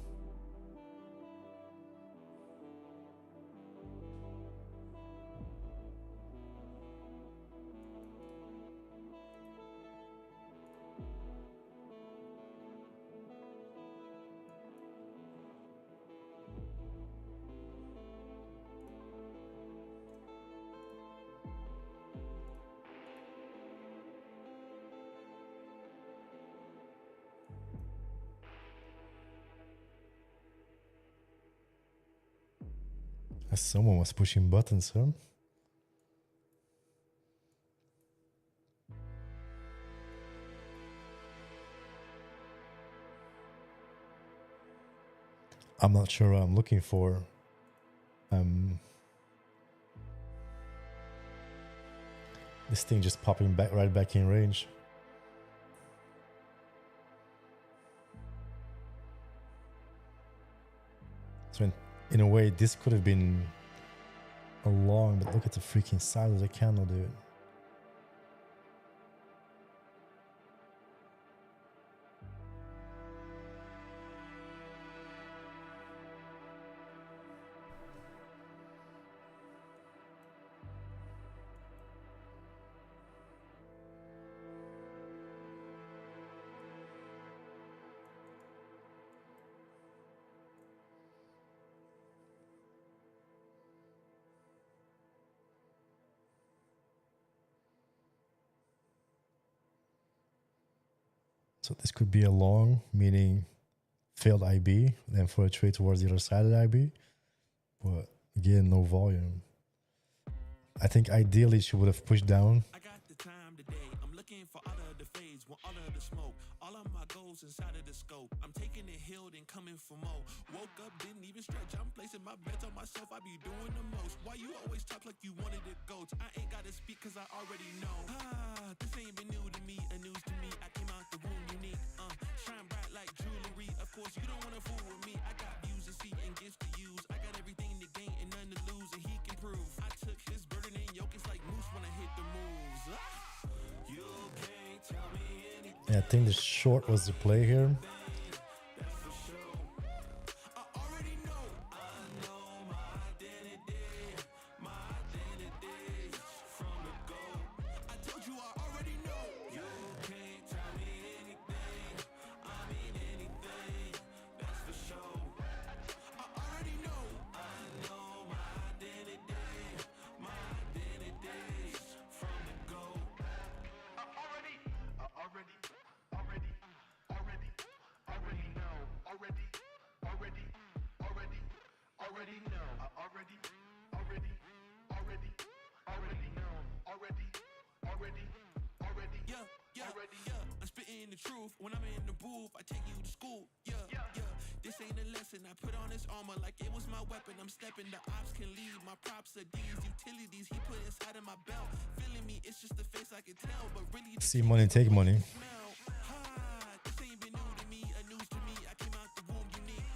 Someone was pushing buttons, huh? I'm not sure what I'm looking for. This thing just popping back right back in range. So in a way, this could have been a long, but look at the freaking size of the candle, dude. So this could be a long, meaning failed IB, then for a trade towards the other side of the IB. But again, no volume. I think ideally she would have pushed down. I got the time today. I'm looking for all of the fades, want all of the smoke. All of my goals inside of the scope. I'm taking it healed and coming for more. Woke up, didn't even stretch. I'm placing my bets on myself. I be doing the most. Why you always talk like you wanted to go? I ain't gotta speak cause I already know. This ain't been new to me, a news to me. I came out the womb unique. Shine bright like jewelry. Of course you don't wanna fool with me. I got views to see and gifts to use. I got everything to gain and none to lose, and he can prove. I took his burden and yoke. It's like moose when I hit the moves. You can't tell me anything. Yeah, I think the short was the play here. I'm spitting the truth. When I'm in the booth, I take you to school. This ain't a lesson. I put on this armor like it was my weapon. I'm stepping, the ops can leave. My props are these utilities he put inside of my belt. Feeling me, it's just the face I can tell. But really, See money, take money. this ain't been new to me, a news to me. I came out the womb unique.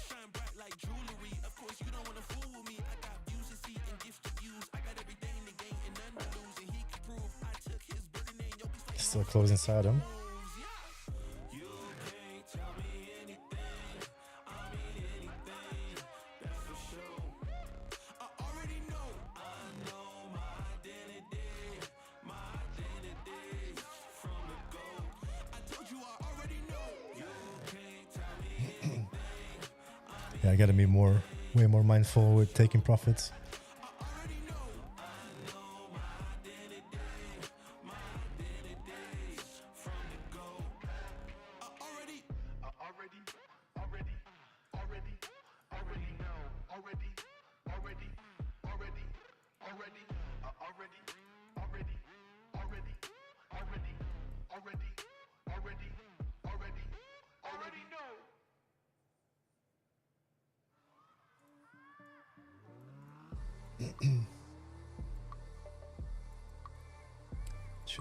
Shine bright like jewelry. Of course, you don't wanna fool with me. I got views to see and gifts to use. I got everything to gain and none to lose, and he can prove. I took his burden and yoke. It's like Still close inside him. Yeah, I gotta be way more mindful with taking profits.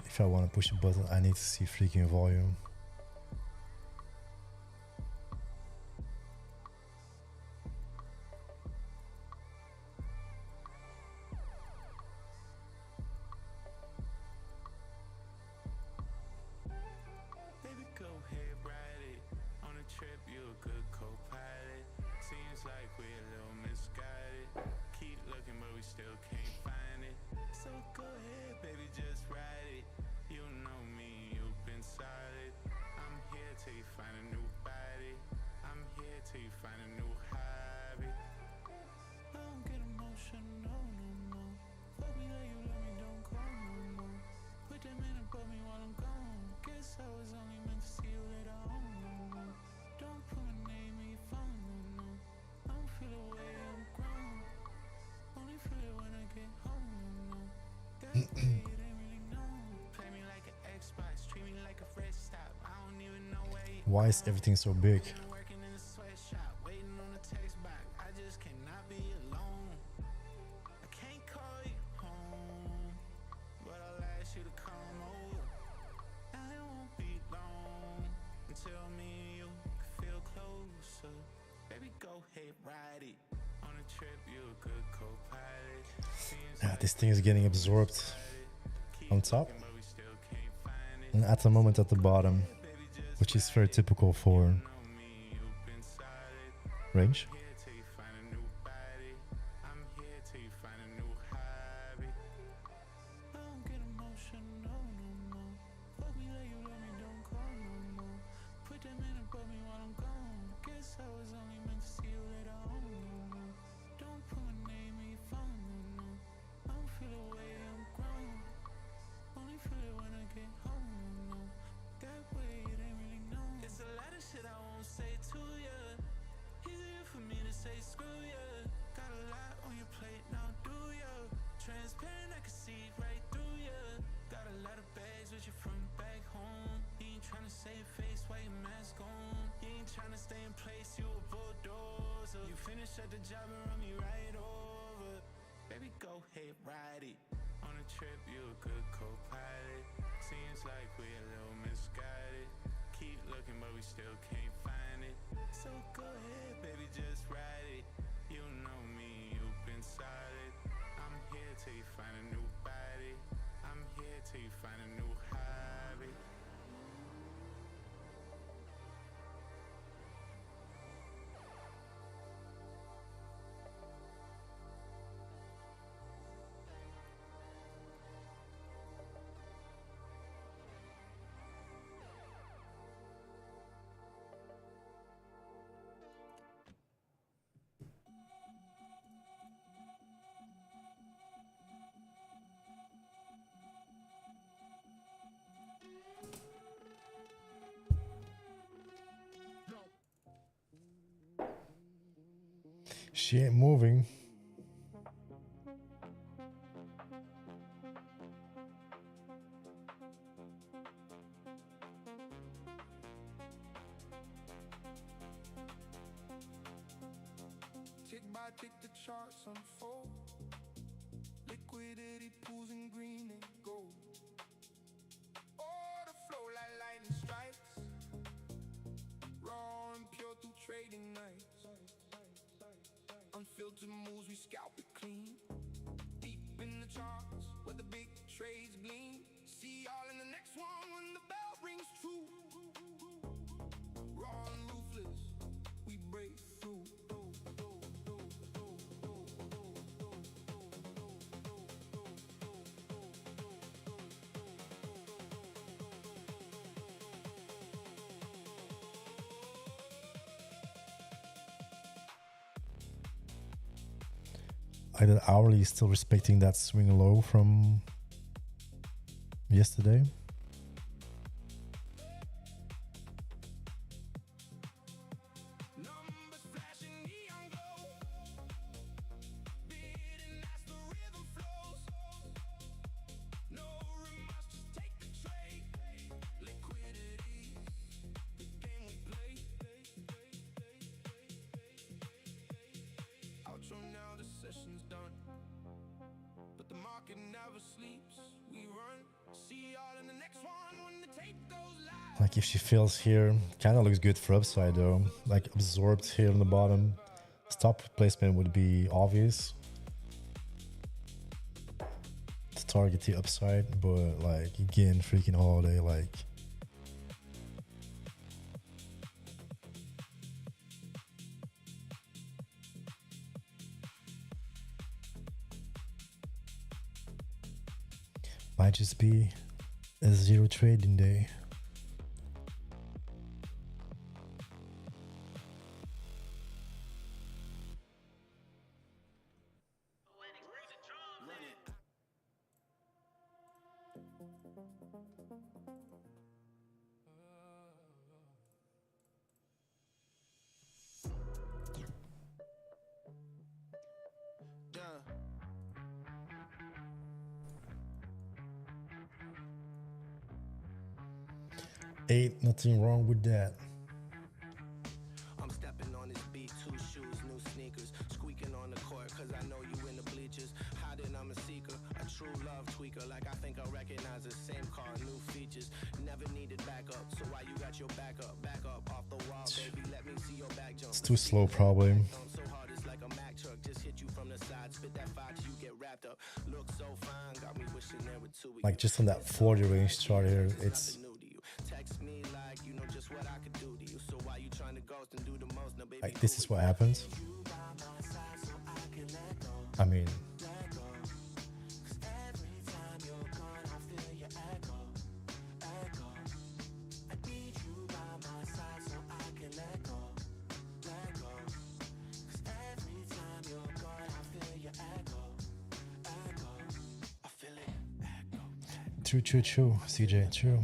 If I want to push a button, I need to see freaking volume. Baby, go ahead, ride it. On a trip, you a good co-pilot. Seems like we're a little misguided. Keep looking, but we still can't find it. So go ahead, baby, just ride it. You know me, you've been solid. I'm here till you find a new body. I'm here till you find a new hobby. I don't get emotional no more. Fuck me like you love me, don't call no more. Put them in above me while I'm gone. Guess I was only meant to see you later on no more. Don't put my name in your phone no more. I don't feel the way I'm grown. Only feel it when I get home no more. That way it ain't really known. Play me like an Xbox, treat me like a fresh stop. I don't even know where you Why is everything so big? working in a sweatshop, waiting on a text back. I just cannot be alone. I can't call you home, but I'll ask you to come over. And it won't be long until me and you can feel closer. Baby, go ahead, ride it. On a trip, you a good co-pilot. This thing is getting absorbed on top and at the moment at the bottom, which is very typical for range. Only feel it when I get home, no. That way it ain't really closer. You finish at the job and run me right over. Baby, go ahead, ride it. On a trip, you a good co-pilot. Seems like we a little misguided. Keep looking, but we still can't find it. So go ahead, baby, just ride it. You know me, you've been solid. I'm here till you find a new body. I'm here till you find a new hobby. She ain't moving. Tick by tick the charts unfold. Liquidity pools in green and gold. Order flow like lightning strikes. Raw and pure through trading nights. Unfiltered moves, we scalp it clean. Deep in the charts, where the big trades gleam. See y'all in the next one when the bell rings true. Raw and ruthless, we break through. Either hourly is still respecting that swing low from yesterday. Numbers flashing neon glow. Bid and as the rhythm flows. No remorse, just take the trade. Liquidity, the game we play. Outro now, the session's done. But the market never sleeps. We run. See y'all in the next one when the tape goes live. Like if she fails here, kind of looks good for upside though. Like absorbed here on the bottom. Stop placement would be obvious to target the upside, but like again, freaking holiday, like might just be a zero trading day. Ain't nothing wrong with that. I'm stepping on this beat, two shoes, new sneakers. Squeaking on the court, cause I know you in the bleachers. Hiding, I'm a seeker, a true love tweaker. Like I think I recognize the same car, new features. Never needed backup, so why you got your back up off the wall, baby. Let me see your back jump. It's too slow probably. So hard, it's like a Mack truck. Just hit you from the side, spit that fire till you get wrapped up. Look so fine, got me wishing there were two. Like just on that 40 range chart here, it's Text me like you know just what I could do to you. So why you trying to ghost and do the most? Now, baby, like this is what happens. I mean, true, CJ, true.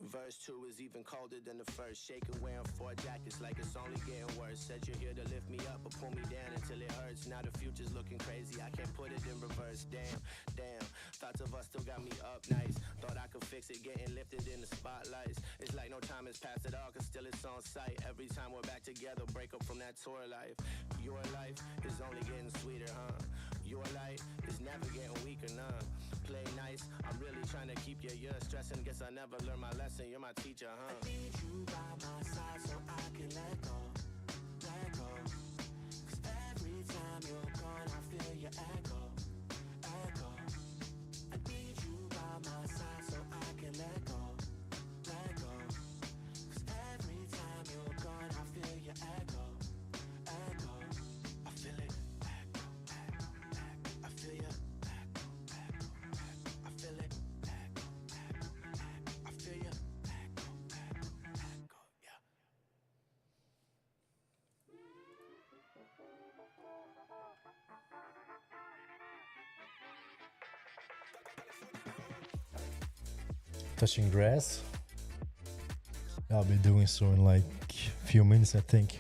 Verse 2 is even colder than the first. Shaking, wearing 4 jackets like it's only getting worse. Said you're here to lift me up or pull me down until it hurts. Now the future's looking crazy, I can't put it in reverse. Damn, Thoughts of us still got me up nights. Thought I could fix it, getting lifted in the spotlights. It's like no time has passed at all, cause still it's on sight. Every time we're back together, break up from that tour life. Your life is only getting sweeter, huh? Your light is never getting weaker, nah. Play nice, I'm really trying to keep you. You're stressing, guess I never learned my lesson. You're my teacher, huh? I need you by my side so I can let go, let go. Cause every time you're gone, I feel your echo, echo. I need you by my side so I can let go, let go. Cause every time you're gone, I feel your echo, echo. I feel it, echo, echo, echo. I feel your echo, echo, echo. I feel it, echo, echo, echo. I feel your echo, echo, echo, yeah. Touching grass. I'll be doing so in like a few minutes, I think.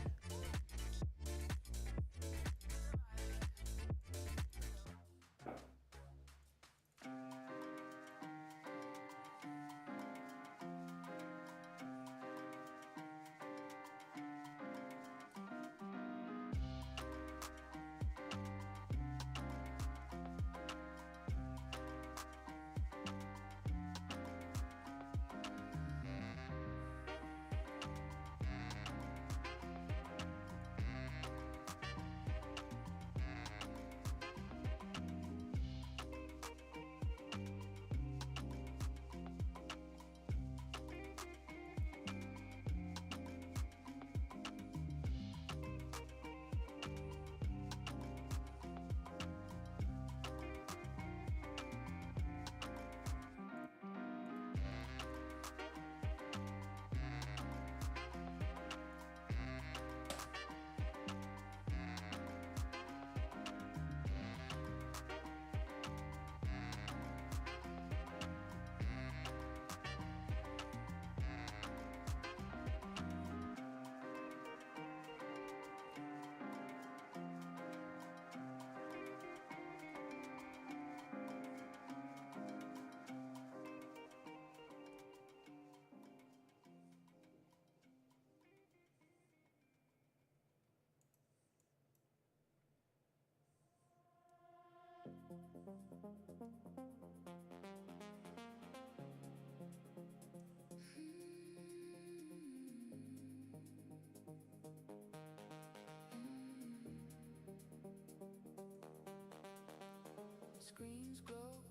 Screens glow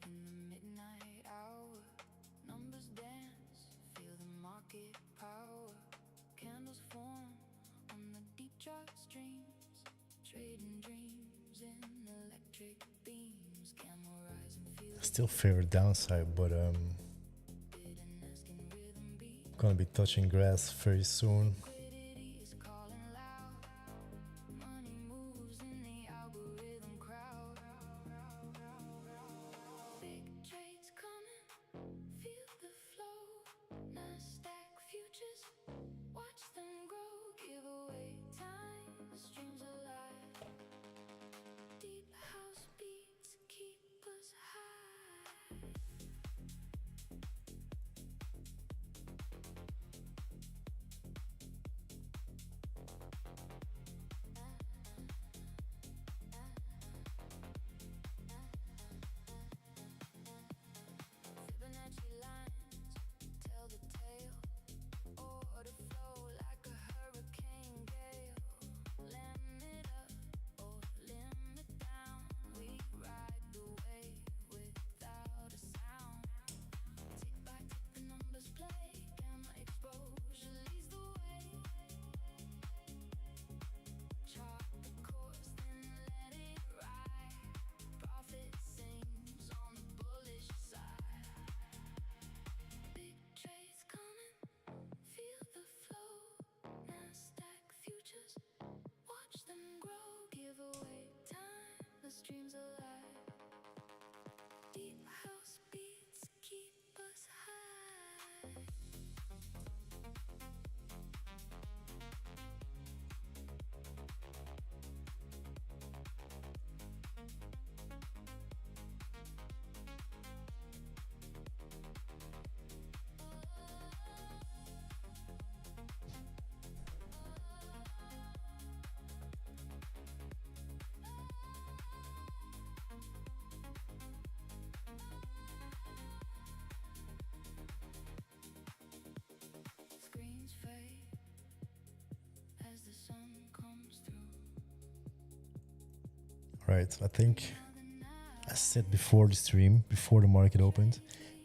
in the midnight hour. Numbers dance, feel the market power. Candles form on the deep chart streams, trading dreams in electric beams. Camel rise and feel Still favorite downside, but bitterness can rhythm beat. gonna be touching grass very soon. Liquidity is calling loud. Money moves in the algorithm crowd. Big trades coming, feel the flow. Nasdaq futures, watch them grow. Give away time, the streams alive. Deep house beats keep us high. Fibonacci lines tell the tale. Orderflow like a hurricane gale. Limit it up or limit it down. We ride the wave without a sound. Tick by tick the numbers play. Gamma exposure leads the way. Chart the course, then let it ride. Profit sings on the bullish side. Big trades coming, feel the flow. Nasdaq futures, watch them grow. Give away time, the streams alive. Deep house beats keep us high. Right, I think I said before the stream, before the market opened,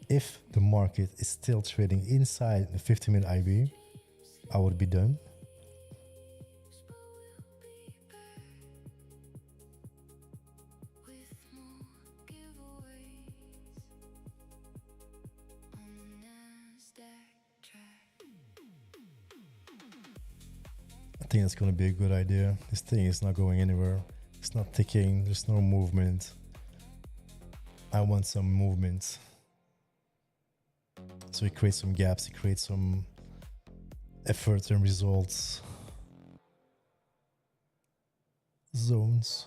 if the market is still trading inside the 50-minute IB, I would be done. I think that's going to be a good idea. This thing is not going anywhere. It's not ticking. There's no movement. I want some movement. So it creates some gaps. It creates some effort and results. Zones.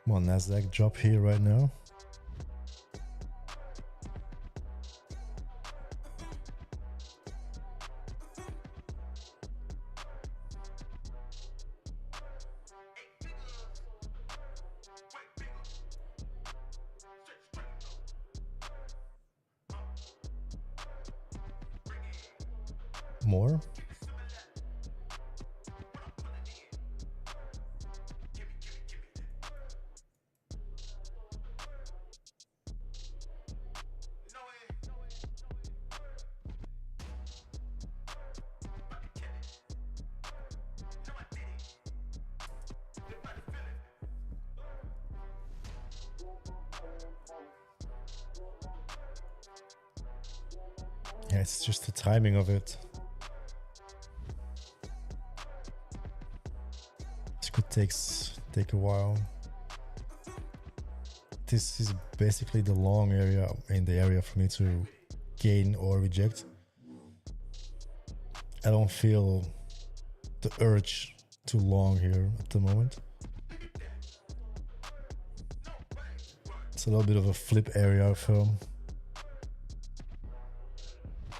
Come on, Nasdaq, drop here right now. More. Yeah, it's just the timing of it. This could take a while. This is basically the long area in the area for me to gain or reject. I don't feel the urge to long here at the moment. It's a little bit of a flip area, I feel.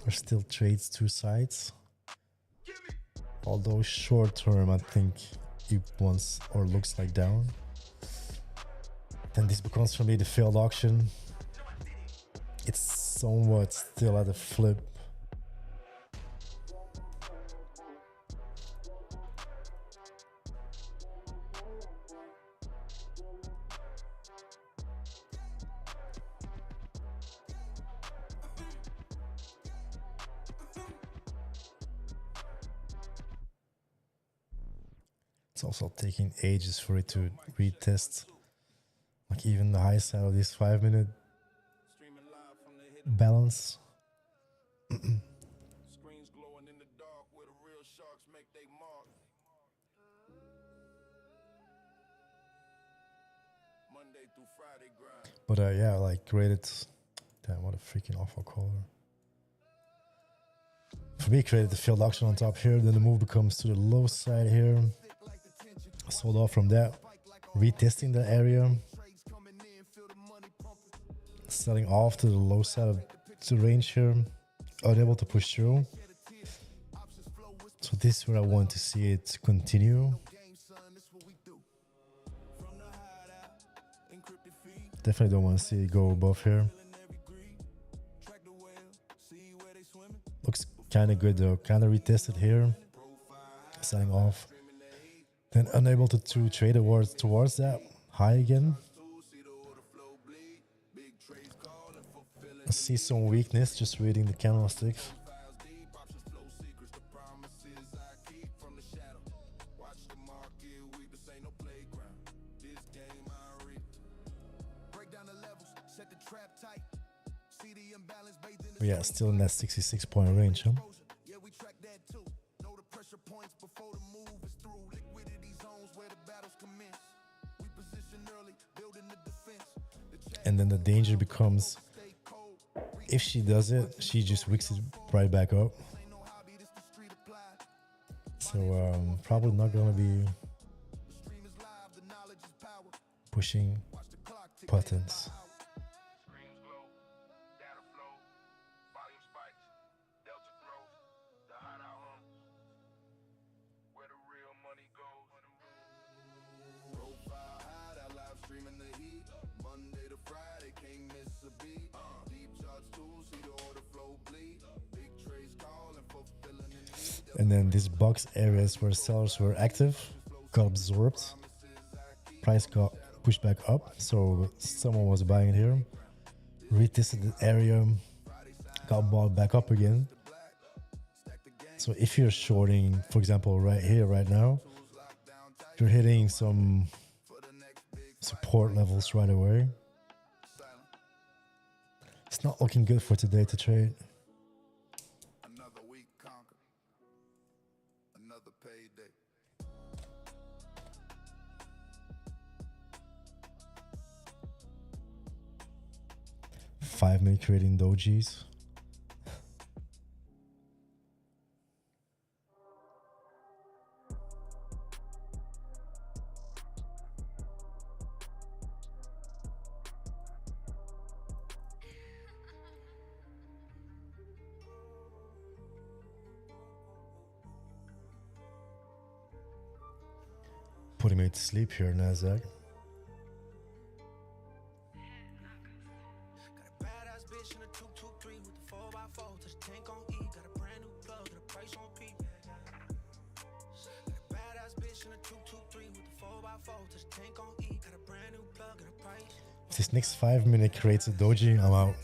There's still trades two sides. Although short term, I think it wants or looks like down. Then this becomes for me the failed auction. It's somewhat still at a flip. It's also taking ages for it to retest. Like even the high side of this 5-minute balance. Screens glowing in the dark where the real sharks make they mark. Monday through Friday grind. But yeah, like created. Damn, what a freaking awful color. For me, created the failed auction on top here. Then the move becomes to the low side here. Sold off from that. Retesting the area. Selling off to the low side of the range here. Unable to push through. So this is where I want to see it continue. Definitely don't want to see it go above here. Looks kind of good though. Kind of retested here. Selling off. Then unable to trade towards that high again. I see some weakness just reading the candlesticks. But yeah, still in that 66-point range, huh? And then the danger becomes, if she does it, she just wicks it right back up. So probably not gonna be pushing buttons. And then these box areas where sellers were active got absorbed. Price got pushed back up, so someone was buying here. Retested the area, got bought back up again. So if you're shorting, for example, right here, right now, you're hitting some support levels right away. It's not looking good for today to trade. Another week conquered. Another payday. 5-minute creating dojis. Putting me to sleep here, Nasdaq. If this next 5-minute creates a doji, I'm out.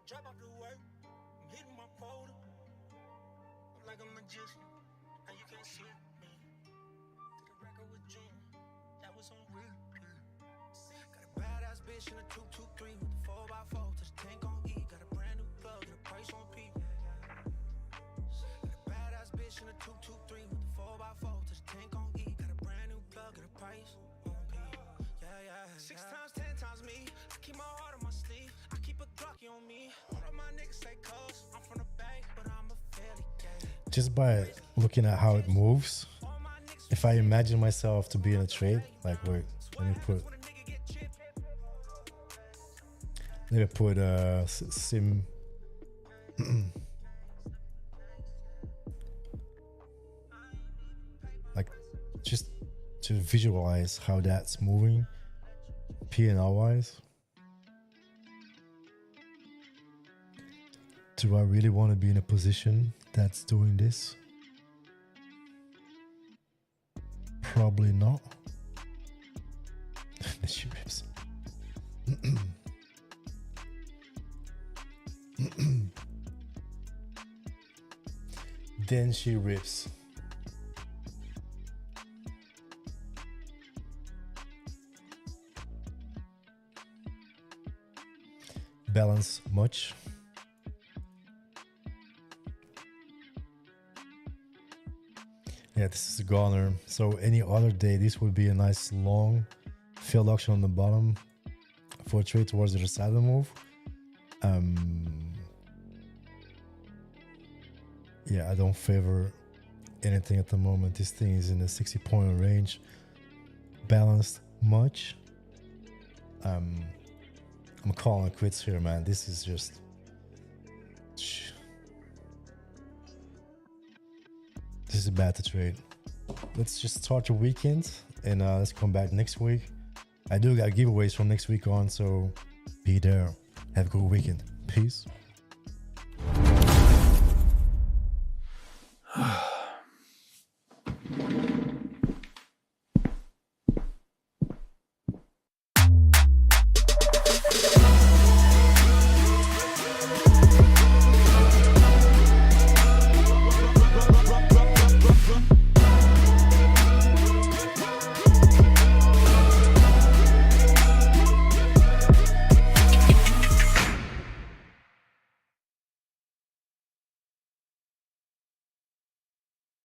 Drop out the work, I'm hitting my quota. I'm like a magician, now you can't see me. Did a record with June, that was on real. Got a badass bitch in a 223 with the 4x4 to the tank on E. Got a brand new plug and a price on P. Got a badass bitch in a 223 with the 4x4 to the tank on E. Got a brand new plug and a price on P. Yeah, yeah. 6 times, 10 times me. I keep my heart on my sleeve. I keep a Glocky on me. All of my niggas say cuz I'm from the Bay, but I'm a fairly gay. Just by looking at how it moves, if I imagine myself to be in a trade, like wait, let me put sim like just to visualize how that's moving P&L wise. Do I really want to be in a position that's doing this? Probably not. She rips. Then she rips. Balance much. Yeah, this is a goner. So any other day, this would be a nice long field auction on the bottom for a trade towards the side of the move. Yeah, I don't favor anything at the moment. This thing is in the 60-point range. Balanced much. I'm calling it quits here, man. This is just... This is bad to trade. Let's just start the weekend and let's come back next week. I do got giveaways from next week on, so be there. Have a good weekend. Peace.